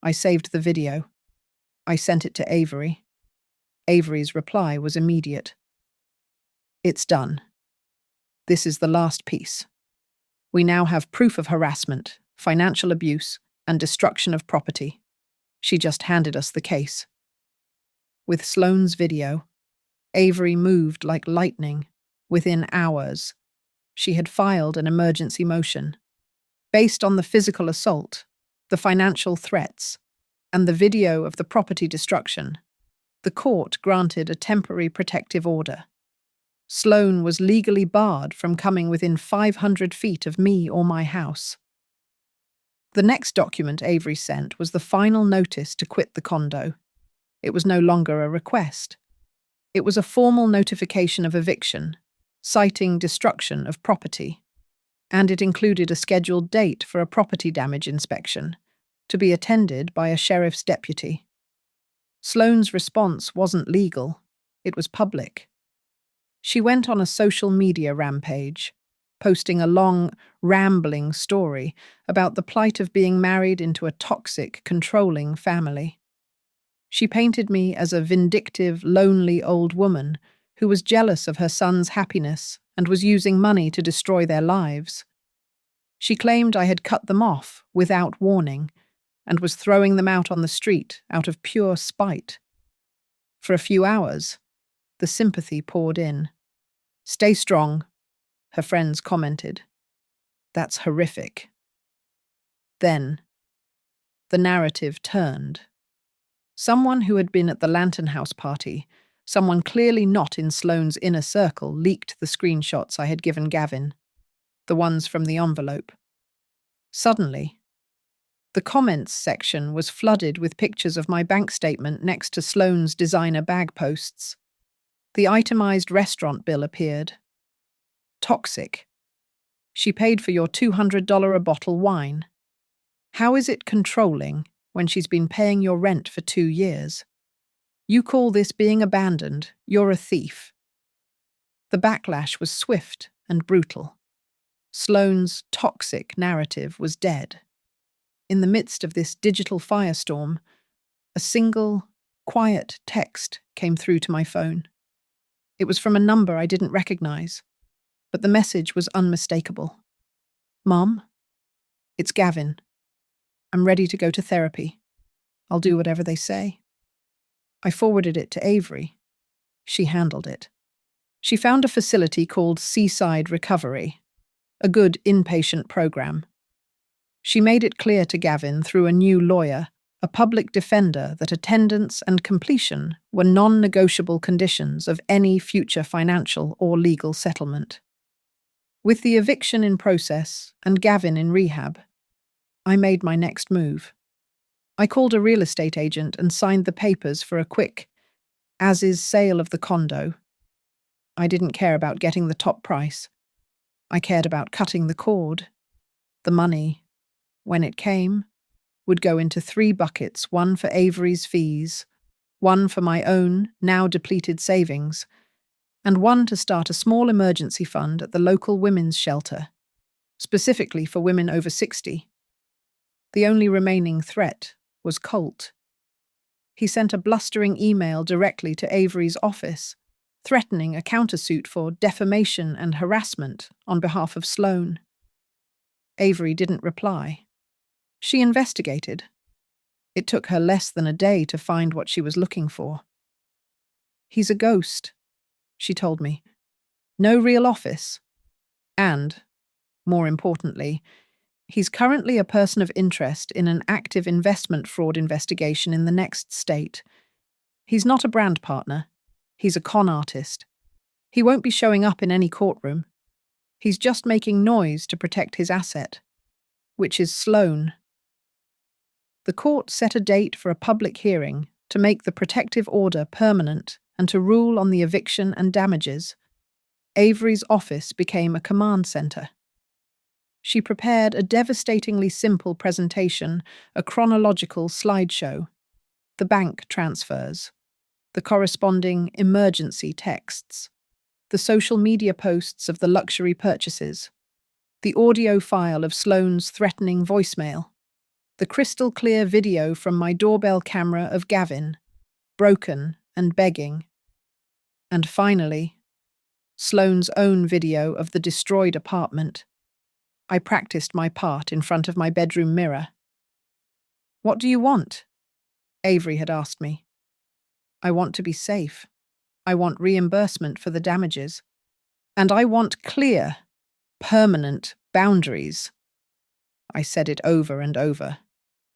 [SPEAKER 1] I saved the video. I sent it to Avery. Avery's reply was immediate. "It's done. This is the last piece. We now have proof of harassment, financial abuse, and destruction of property. She just handed us the case." With Sloane's video, Avery moved like lightning. Within hours, she had filed an emergency motion. Based on the physical assault, the financial threats, and the video of the property destruction, the court granted a temporary protective order. Sloane was legally barred from coming within 500 feet of me or my house. The next document Avery sent was the final notice to quit the condo. It was no longer a request. It was a formal notification of eviction, citing destruction of property, and it included a scheduled date for a property damage inspection, to be attended by a sheriff's deputy. Sloane's response wasn't legal, it was public. She went on a social media rampage, posting a long, rambling story about the plight of being married into a toxic, controlling family. She painted me as a vindictive, lonely old woman who was jealous of her son's happiness and was using money to destroy their lives. She claimed I had cut them off without warning and was throwing them out on the street out of pure spite. For a few hours, the sympathy poured in. "Stay strong," her friends commented. "That's horrific." Then, The narrative turned. Someone who had been at the Lantern House party, someone clearly not in Sloane's inner circle, leaked the screenshots I had given Gavin, the ones from the envelope. Suddenly, the comments section was flooded with pictures of my bank statement next to Sloane's designer bag posts. The itemized restaurant bill appeared. Toxic. She paid for your $200 a bottle wine. How is it controlling when she's been paying your rent for 2 years? You call this being abandoned, you're a thief. The backlash was swift and brutal. Sloane's toxic narrative was dead. In the midst of this digital firestorm, a single, quiet text came through to my phone. It was from a number I didn't recognize, but the message was unmistakable. Mom, it's Gavin. I'm ready to go to therapy. I'll do whatever they say. I forwarded it to Avery. She handled it. She found a facility called Seaside Recovery, a good inpatient program. She made it clear to Gavin through a new lawyer, a public defender, that attendance and completion were non-negotiable conditions of any future financial or legal settlement. With the eviction in process and Gavin in rehab, I made my next move. I called a real estate agent and signed the papers for a quick, as-is sale of the condo. I didn't care about getting the top price. I cared about cutting the cord. The money, when it came, would go into 3 buckets, one for Avery's fees, one for my own, now depleted savings, and one to start a small emergency fund at the local women's shelter, specifically for women over 60. The only remaining threat was Colt. He sent a blustering email directly to Avery's office, threatening a countersuit for defamation and harassment on behalf of Sloane. Avery didn't reply. She investigated. It took her less than a day to find what she was looking for. He's a ghost, she told me. No real office. And, more importantly, he's currently a person of interest in an active investment fraud investigation in the next state. He's not a brand partner. He's a con artist. He won't be showing up in any courtroom. He's just making noise to protect his asset, which is Sloane. The court set a date for a public hearing to make the protective order permanent and to rule on the eviction and damages. Avery's office became a command center. She prepared a devastatingly simple presentation, a chronological slideshow, the bank transfers, the corresponding emergency texts, the social media posts of the luxury purchases, the audio file of Sloane's threatening voicemail, the crystal-clear video from my doorbell camera of Gavin, broken and begging, and finally, Sloane's own video of the destroyed apartment. I practiced my part in front of my bedroom mirror. "What do you want?" Avery had asked me. "I want to be safe. I want reimbursement for the damages. And I want clear, permanent boundaries." I said it over and over,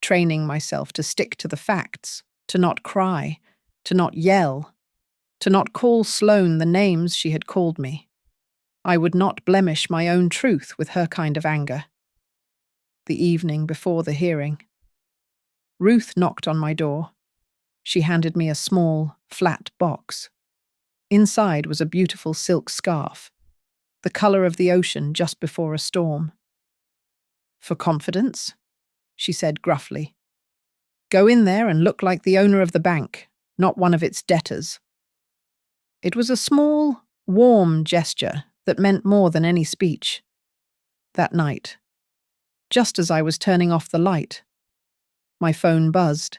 [SPEAKER 1] training myself to stick to the facts, to not cry, to not yell, to not call Sloane the names she had called me. I would not blemish my own truth with her kind of anger. The evening before the hearing, Ruth knocked on my door. She handed me a small, flat box. Inside was a beautiful silk scarf, the color of the ocean just before a storm. "For confidence?" she said gruffly. "Go in there and look like the owner of the bank, not one of its debtors." It was a small, warm gesture that meant more than any speech. That night, just as I was turning off the light, my phone buzzed.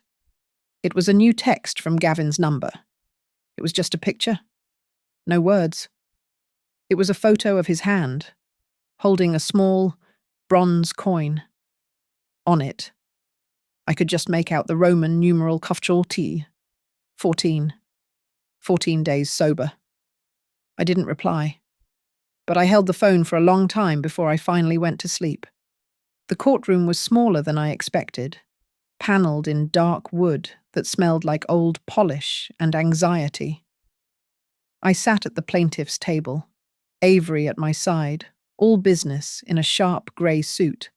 [SPEAKER 1] It was a new text from Gavin's number. It was just a picture. No words. It was a photo of his hand, holding a small, bronze coin. On it, I could just make out the Roman numeral capital T, 14. 14 days sober. I didn't reply, but I held the phone for a long time before I finally went to sleep. The courtroom was smaller than I expected, panelled in dark wood that smelled like old polish and anxiety. I sat at the plaintiff's table, Avery at my side, all business in a sharp grey suit.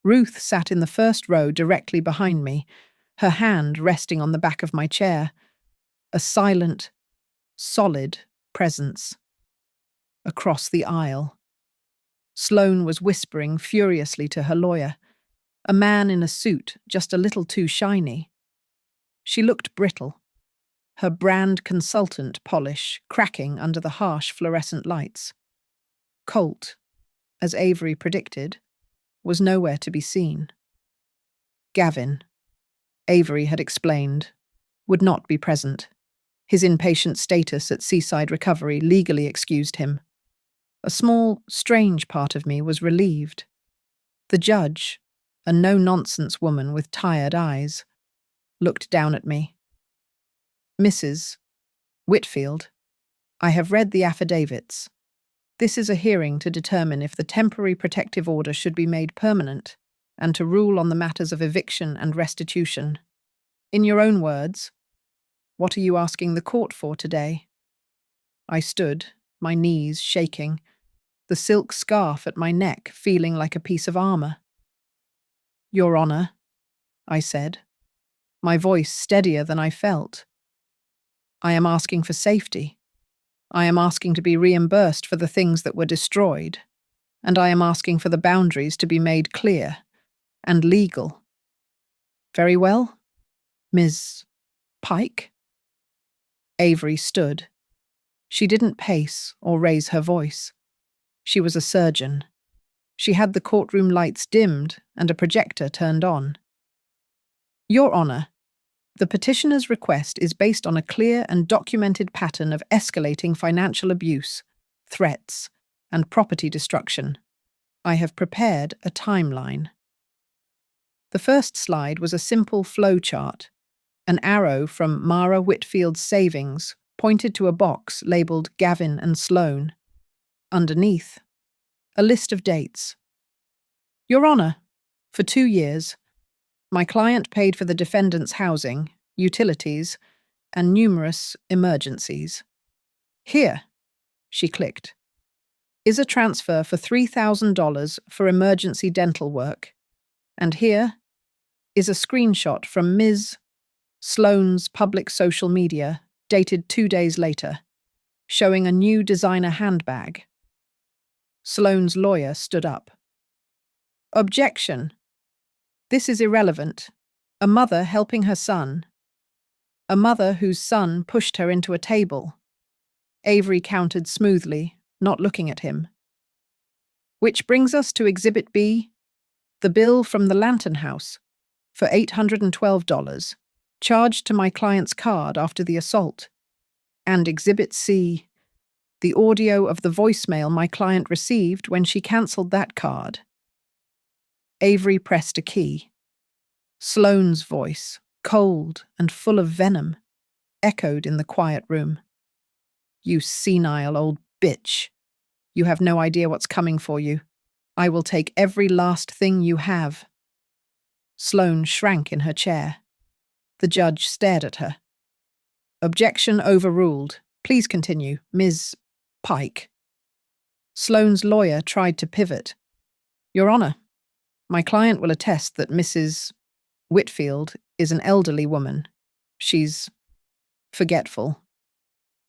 [SPEAKER 1] Ruth sat in the first row directly behind me, her hand resting on the back of my chair, a silent, solid presence. Across the aisle, Sloane was whispering furiously to her lawyer, a man in a suit just a little too shiny. She looked brittle, her brand consultant polish cracking under the harsh fluorescent lights. Colt, as Avery predicted, was nowhere to be seen. Gavin, Avery had explained, would not be present. His inpatient status at Seaside Recovery legally excused him. A small, strange part of me was relieved. The judge, a no-nonsense woman with tired eyes, looked down at me. Mrs. Whitfield, I have read the affidavits. This is a hearing to determine if the temporary protective order should be made permanent and to rule on the matters of eviction and restitution. In your own words, what are you asking the court for today? I stood, my knees shaking, the silk scarf at my neck feeling like a piece of armour. Your Honour, I said, my voice steadier than I felt. I am asking for safety. I am asking to be reimbursed for the things that were destroyed, and I am asking for the boundaries to be made clear and legal. Very well, Ms. Pike? Avery stood. She didn't pace or raise her voice. She was a surgeon. She had the courtroom lights dimmed and a projector turned on. Your Honour, the petitioner's request is based on a clear and documented pattern of escalating financial abuse, threats, and property destruction. I have prepared a timeline. The first slide was a simple flow chart. An arrow from Mara Whitfield's savings pointed to a box labelled Gavin and Sloane. Underneath, a list of dates. Your Honour, for 2 years, my client paid for the defendant's housing, utilities, and numerous emergencies. Here, she clicked, is a transfer for $3,000 for emergency dental work. And here is a screenshot from Ms. Sloane's public social media, dated 2 days later, showing a new designer handbag. Sloane's lawyer stood up. Objection. This is irrelevant. A mother helping her son. A mother whose son pushed her into a table. Avery countered smoothly, not looking at him. Which brings us to Exhibit B, the bill from the Lantern House, for $812, charged to my client's card after the assault. And Exhibit C, the audio of the voicemail my client received when she cancelled that card. Avery pressed a key. Sloane's voice, cold and full of venom, echoed in the quiet room. You senile old bitch. You have no idea what's coming for you. I will take every last thing you have. Sloane shrank in her chair. The judge stared at her. Objection overruled. Please continue, Ms. Pike. Sloane's lawyer tried to pivot. Your Honour, my client will attest that Mrs. Whitfield is an elderly woman. She's forgetful.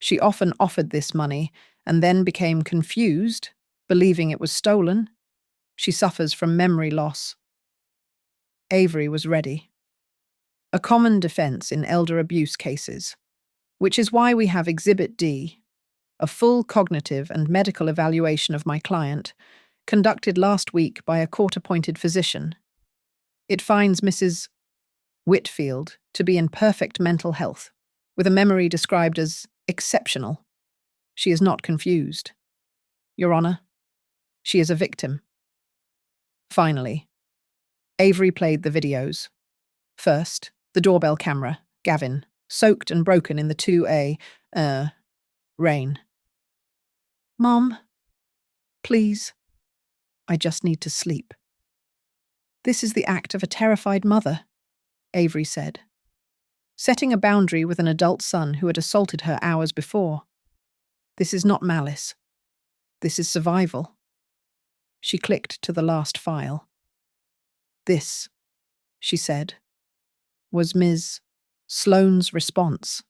[SPEAKER 1] She often offered this money and then became confused, believing it was stolen. She suffers from memory loss. Avery was ready. A common defense in elder abuse cases, which is why we have Exhibit D, a full cognitive and medical evaluation of my client, conducted last week by a court-appointed physician. It finds Mrs. Whitfield to be in perfect mental health, with a memory described as exceptional. She is not confused. Your Honour, she is a victim. Finally, Avery played the videos. First, the doorbell camera, Gavin, soaked and broken in the 2A, rain. Mom, please. I just need to sleep. This is the act of a terrified mother. Avery said, setting a boundary with an adult son who had assaulted her hours before. This is not malice. This is survival. She clicked to the last file. This, she said, was Ms. Sloane's response.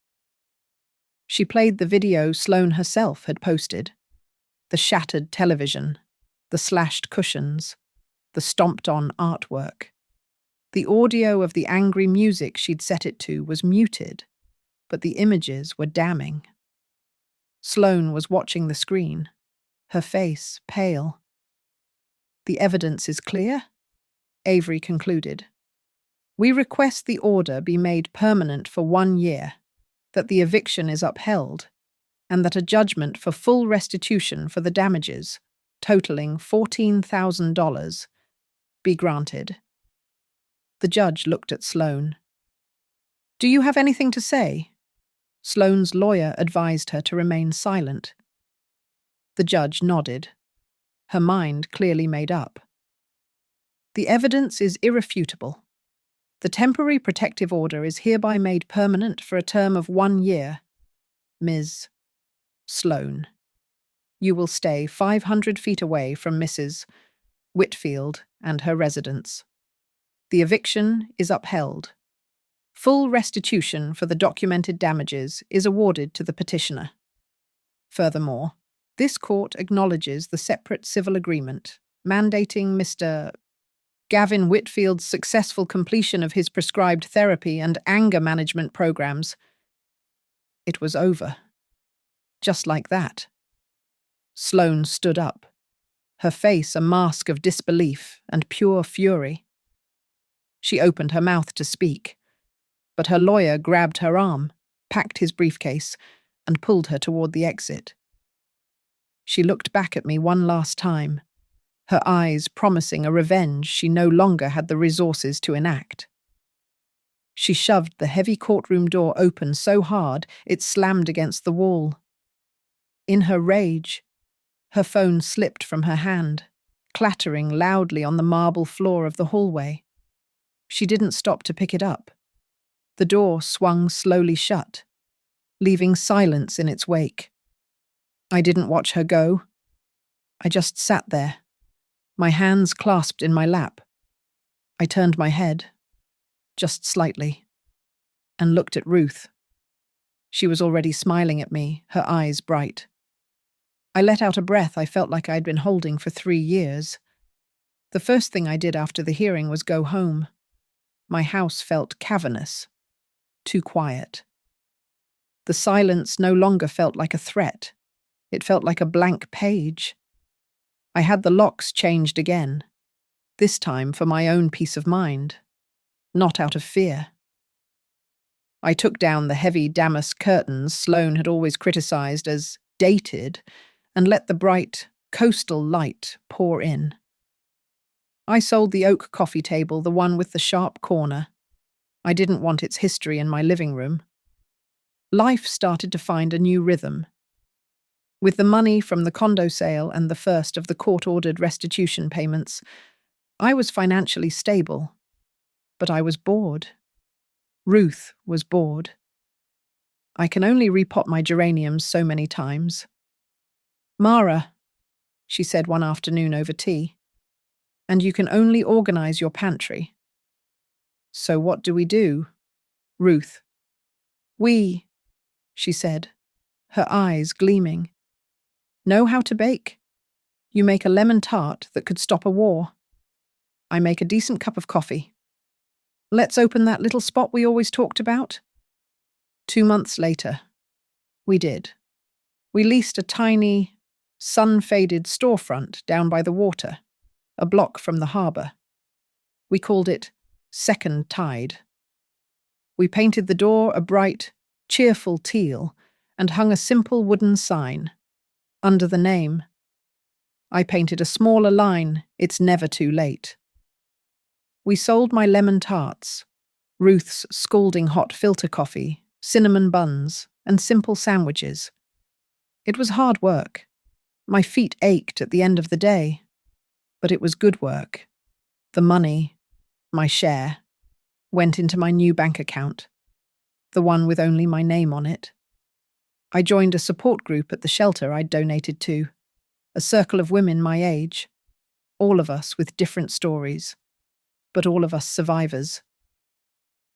[SPEAKER 1] She played the video Sloane herself had posted. The shattered television, the slashed cushions, the stomped-on artwork. The audio of the angry music she'd set it to was muted, but the images were damning. Sloane was watching the screen, her face pale. The evidence is clear, Avery concluded. We request the order be made permanent for 1 year, that the eviction is upheld, and that a judgment for full restitution for the damages, totaling $14,000, be granted. The judge looked at Sloane. Do you have anything to say? Sloane's lawyer advised her to remain silent. The judge nodded, her mind clearly made up. The evidence is irrefutable. The temporary protective order is hereby made permanent for a term of 1 year. Ms. Sloane, you will stay 500 feet away from Mrs. Whitfield and her residence. The eviction is upheld. Full restitution for the documented damages is awarded to the petitioner. Furthermore, this court acknowledges the separate civil agreement mandating Mr. Gavin Whitfield's successful completion of his prescribed therapy and anger management programs. It was over. Just like that. Sloane stood up, her face a mask of disbelief and pure fury. She opened her mouth to speak, but her lawyer grabbed her arm, packed his briefcase, and pulled her toward the exit. She looked back at me one last time, her eyes promising a revenge she no longer had the resources to enact. She shoved the heavy courtroom door open so hard it slammed against the wall. In her rage, her phone slipped from her hand, clattering loudly on the marble floor of the hallway. She didn't stop to pick it up. The door swung slowly shut, leaving silence in its wake. I didn't watch her go. I just sat there, my hands clasped in my lap. I turned my head, just slightly, and looked at Ruth. She was already smiling at me, her eyes bright. I let out a breath I felt like I'd been holding for 3 years. The first thing I did after the hearing was go home. My house felt cavernous, too quiet. The silence no longer felt like a threat. It felt like a blank page. I had the locks changed again, this time for my own peace of mind, not out of fear. I took down the heavy damask curtains Sloane had always criticized as dated and let the bright, coastal light pour in. I sold the oak coffee table, the one with the sharp corner. I didn't want its history in my living room. Life started to find a new rhythm. With the money from the condo sale and the first of the court-ordered restitution payments, I was financially stable. But I was bored. Ruth was bored. I can only repot my geraniums so many times. Mara, she said one afternoon over tea, and you can only organize your pantry. So what do we do? Ruth. We, she said, her eyes gleaming. Know how to bake? You make a lemon tart that could stop a war. I make a decent cup of coffee. Let's open that little spot we always talked about. 2 months later, we did. We leased a tiny, sun-faded storefront down by the water, a block from the harbour. We called it Second Tide. We painted the door a bright, cheerful teal and hung a simple wooden sign. Under the name, I painted a smaller line, "It's never too late." We sold my lemon tarts, Ruth's scalding hot filter coffee, cinnamon buns, and simple sandwiches. It was hard work. My feet ached at the end of the day, but it was good work. The money, my share, Went into my new bank account, the one with only my name on it. I joined a support group at the shelter I'd donated to, a circle of women my age, all of us with different stories, but all of us survivors.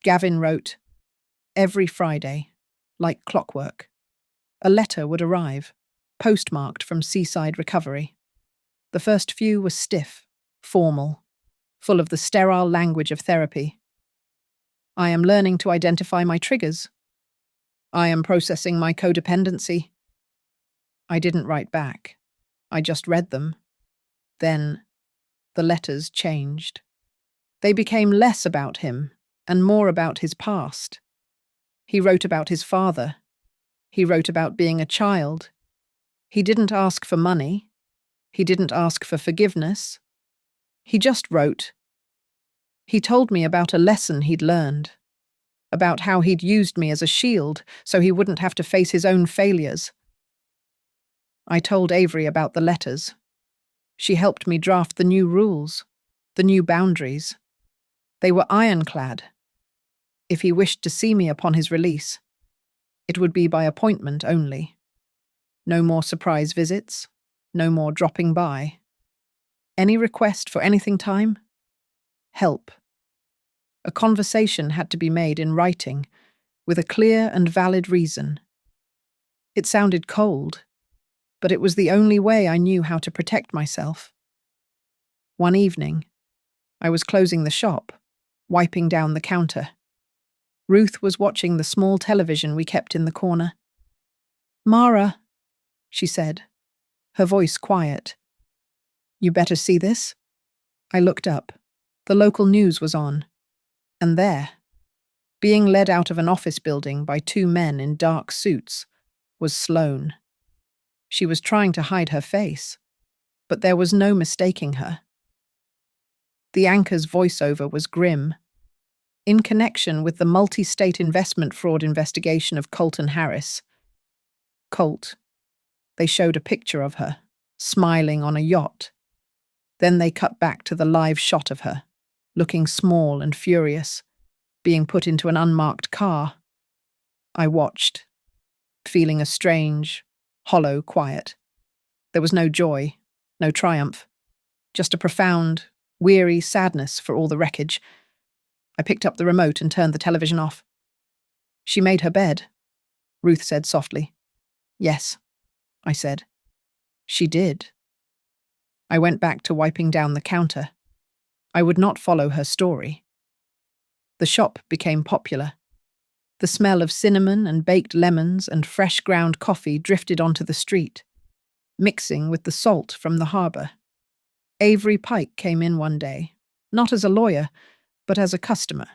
[SPEAKER 1] Gavin wrote, every Friday, like clockwork, a letter would arrive, postmarked from Seaside Recovery. The first few were stiff, formal, full of the sterile language of therapy. I am learning to identify my triggers. I am processing my codependency. I didn't write back. I just read them. Then, the letters changed. They became less about him and more about his past. He wrote about his father. He wrote about being a child. He didn't ask for money. He didn't ask for forgiveness. He just wrote. He told me about a lesson he'd learned, about how he'd used me as a shield so he wouldn't have to face his own failures. I told Avery about the letters. She helped me draft the new rules, the new boundaries. They were ironclad. If he wished to see me upon his release, it would be by appointment only. No more surprise visits, no more dropping by. Any request for anything time? Help. A conversation had to be made in writing, with a clear and valid reason. It sounded cold, but it was the only way I knew how to protect myself. One evening, I was closing the shop, wiping down the counter. Ruth was watching the small television we kept in the corner. "Mara," she said, her voice quiet. "You better see this?" I looked up. The local news was on. And there, being led out of an office building by two men in dark suits, was Sloane. She was trying to hide her face, but there was no mistaking her. The anchor's voiceover was grim. In connection with the multi-state investment fraud investigation of Colton Harris. Colt. They showed a picture of her, smiling on a yacht. Then they cut back to the live shot of her, looking small and furious, being put into an unmarked car. I watched, feeling a strange, hollow quiet. There was no joy, no triumph, just a profound, weary sadness for all the wreckage. I picked up the remote and turned the television off. "She made her bed," Ruth said softly. "Yes," I said. "She did." I went back to wiping down the counter. I would not follow her story. The shop became popular. The smell of cinnamon and baked lemons and fresh ground coffee drifted onto the street, mixing with the salt from the harbour. Avery Pike came in one day, not as a lawyer, but as a customer.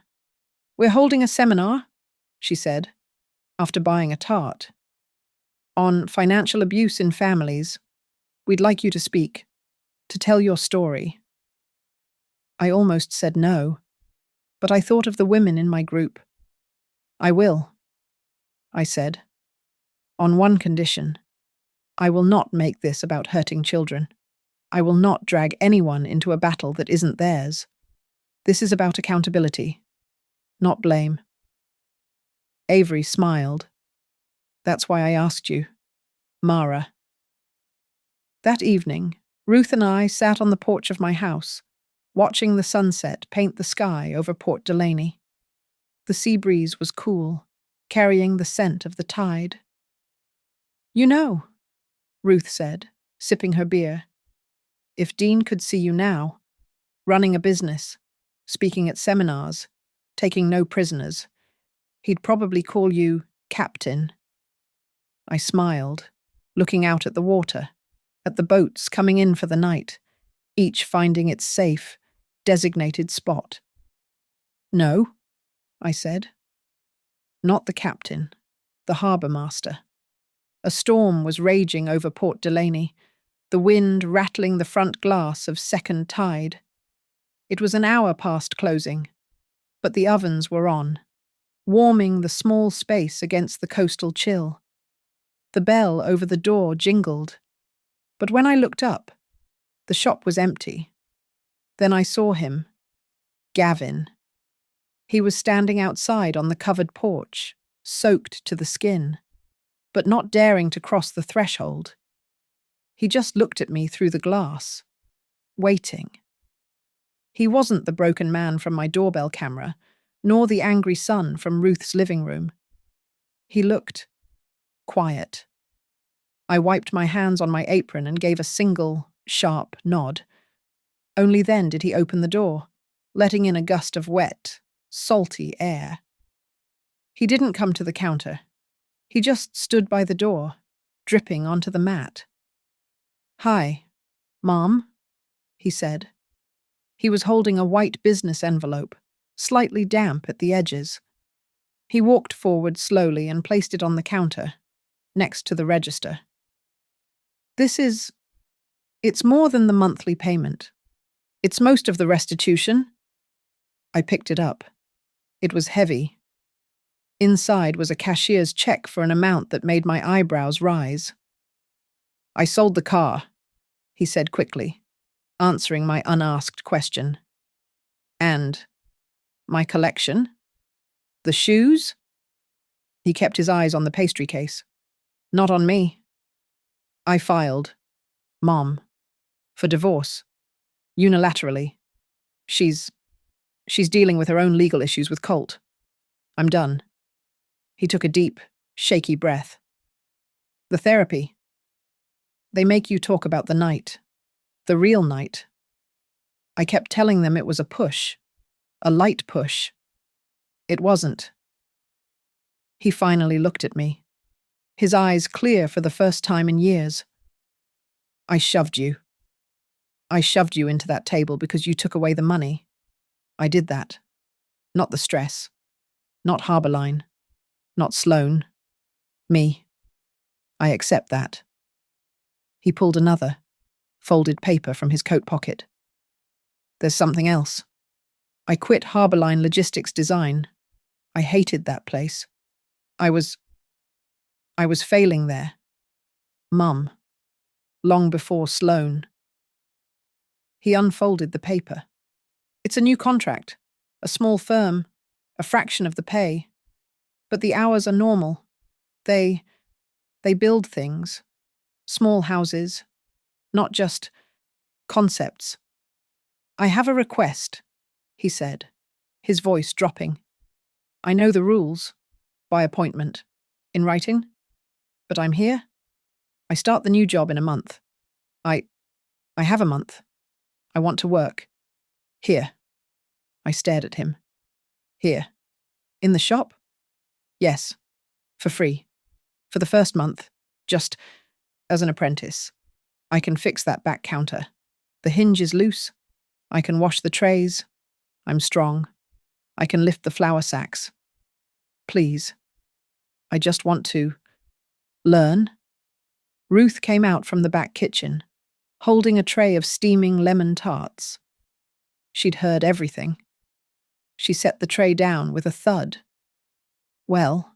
[SPEAKER 1] "We're holding a seminar," she said, after buying a tart, "on financial abuse in families. We'd like you to speak, to tell your story." I almost said no, but I thought of the women in my group. "I will," I said, "on one condition. I will not make this about hurting children. I will not drag anyone into a battle that isn't theirs. This is about accountability, not blame." Avery smiled. "That's why I asked you, Mara." That evening, Ruth and I sat on the porch of my house, watching the sunset paint the sky over Port Delaney. The sea breeze was cool, carrying the scent of the tide. "You know," Ruth said, sipping her beer, "if Dean could see you now, running a business, speaking at seminars, taking no prisoners, he'd probably call you Captain." I smiled, looking out at the water, at the boats coming in for the night, each finding its safe, designated spot. "No," I said. "Not the captain, the harbour master." A storm was raging over Port Delaney, the wind rattling the front glass of second tide. It was an hour past closing, but the ovens were on, warming the small space against the coastal chill. The bell over the door jingled, but when I looked up, the shop was empty. Then I saw him, Gavin. He was standing outside on the covered porch, soaked to the skin, but not daring to cross the threshold. He just looked at me through the glass, waiting. He wasn't the broken man from my doorbell camera, nor the angry son from Ruth's living room. He looked quiet. I wiped my hands on my apron and gave a single, sharp nod. Only then did he open the door, letting in a gust of wet, salty air. He didn't come to the counter. He just stood by the door, dripping onto the mat. "Hi, Mom," he said. He was holding a white business envelope, slightly damp at the edges. He walked forward slowly and placed it on the counter, next to the register. It's more than the monthly payment. It's most of the restitution." I picked it up. It was heavy. Inside was a cashier's check for an amount that made my eyebrows rise. "I sold the car," he said quickly, answering my unasked question. "And my collection? The shoes?" He kept his eyes on the pastry case. "Not on me. I filed, Mom, for divorce, unilaterally. She's dealing with her own legal issues with Colt. I'm done." He took a deep, shaky breath. "The therapy. They make you talk about the night. The real night. I kept telling them it was a push. A light push. It wasn't." He finally looked at me, his eyes clear for the first time in years. I shoved you into that table because you took away the money. I did that. Not the stress. Not Harborline. Not Sloane. Me. I accept that." He pulled another, folded paper from his coat pocket. "There's something else. I quit Harborline Logistics Design. I hated that place. I was failing there. Mum. Long before Sloane." He unfolded the paper. "It's a new contract. A small firm. A fraction of the pay. But the hours are normal. They build things. Small houses. Not just concepts. I have a request," he said, his voice dropping. "I know the rules. By appointment. In writing. But I'm here. I start the new job in a month. I have a month. I want to work. Here." I stared at him. "Here. In the shop?" "Yes. For free. For the first month. Just as an apprentice. I can fix that back counter. The hinge is loose. I can wash the trays. I'm strong. I can lift the flour sacks. Please. I just want to learn." Ruth came out from the back kitchen, holding a tray of steaming lemon tarts. She'd heard everything. She set the tray down with a thud. "Well,"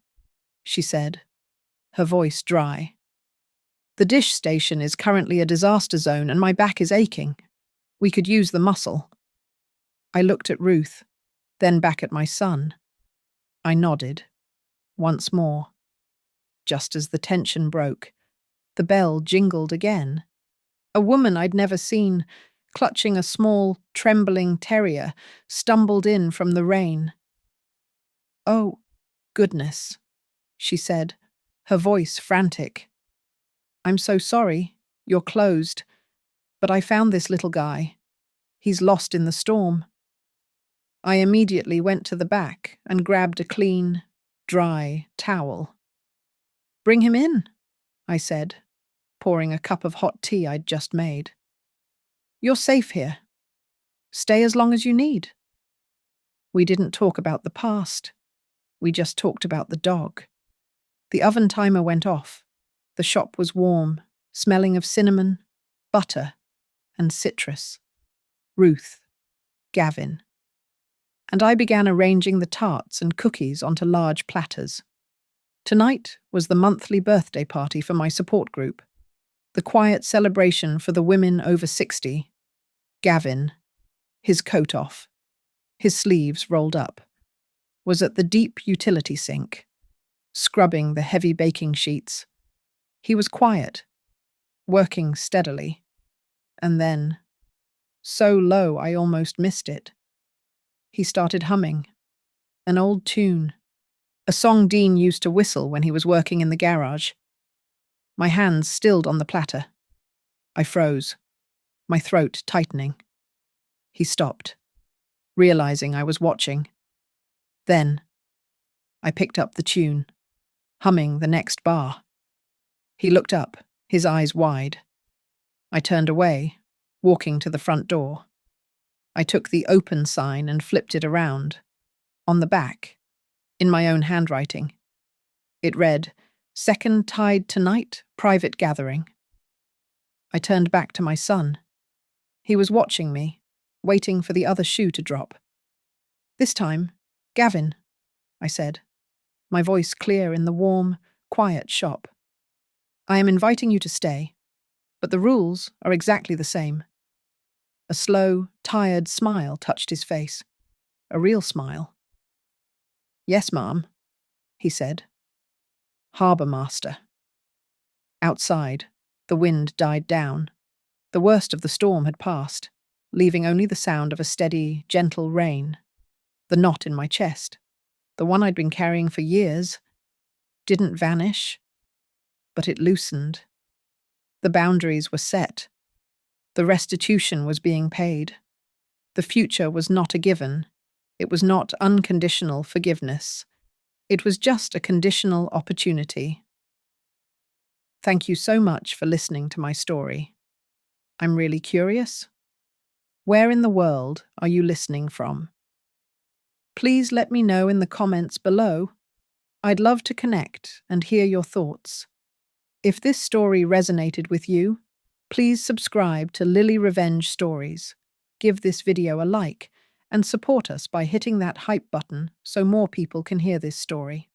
[SPEAKER 1] she said, her voice dry. "The dish station is currently a disaster zone and my back is aching. We could use the muscle." I looked at Ruth, then back at my son. I nodded. Once more. Just as the tension broke, the bell jingled again. A woman I'd never seen, clutching a small, trembling terrier, stumbled in from the rain. "Oh, goodness," she said, her voice frantic. "I'm so sorry. You're closed. But I found this little guy. He's lost in the storm." I immediately went to the back and grabbed a clean, dry towel. "Bring him in," I said, pouring a cup of hot tea I'd just made. "You're safe here. Stay as long as you need." We didn't talk about the past. We just talked about the dog. The oven timer went off. The shop was warm, smelling of cinnamon, butter, and citrus. Ruth, Gavin. And I began arranging the tarts and cookies onto large platters. Tonight was the monthly birthday party for my support group, the quiet celebration for the women over 60. Gavin, his coat off, his sleeves rolled up, was at the deep utility sink, scrubbing the heavy baking sheets. He was quiet, working steadily, and then, so low I almost missed it, he started humming. An old tune. A song Dean used to whistle when he was working in the garage. My hands stilled on the platter. I froze, my throat tightening. He stopped, realizing I was watching. Then, I picked up the tune, humming the next bar. He looked up, his eyes wide. I turned away, walking to the front door. I took the open sign and flipped it around. On the back, in my own handwriting, it read, "Second Tide Tonight, Private Gathering." I turned back to my son. He was watching me, waiting for the other shoe to drop. "This time, Gavin," I said, my voice clear in the warm, quiet shop. "I am inviting you to stay, but the rules are exactly the same." A slow, tired smile touched his face. A real smile. "Yes, Ma'am," he said. Harbour Master. Outside, the wind died down. The worst of the storm had passed, leaving only the sound of a steady, gentle rain. The knot in my chest, the one I'd been carrying for years, didn't vanish, but it loosened. The boundaries were set. The restitution was being paid. The future was not a given. It was not unconditional forgiveness. It was just a conditional opportunity. Thank you so much for listening to my story. I'm really curious. Where in the world are you listening from? Please let me know in the comments below. I'd love to connect and hear your thoughts. If this story resonated with you, please subscribe to Lily Revenge Stories. Give this video a like and support us by hitting that hype button so more people can hear this story.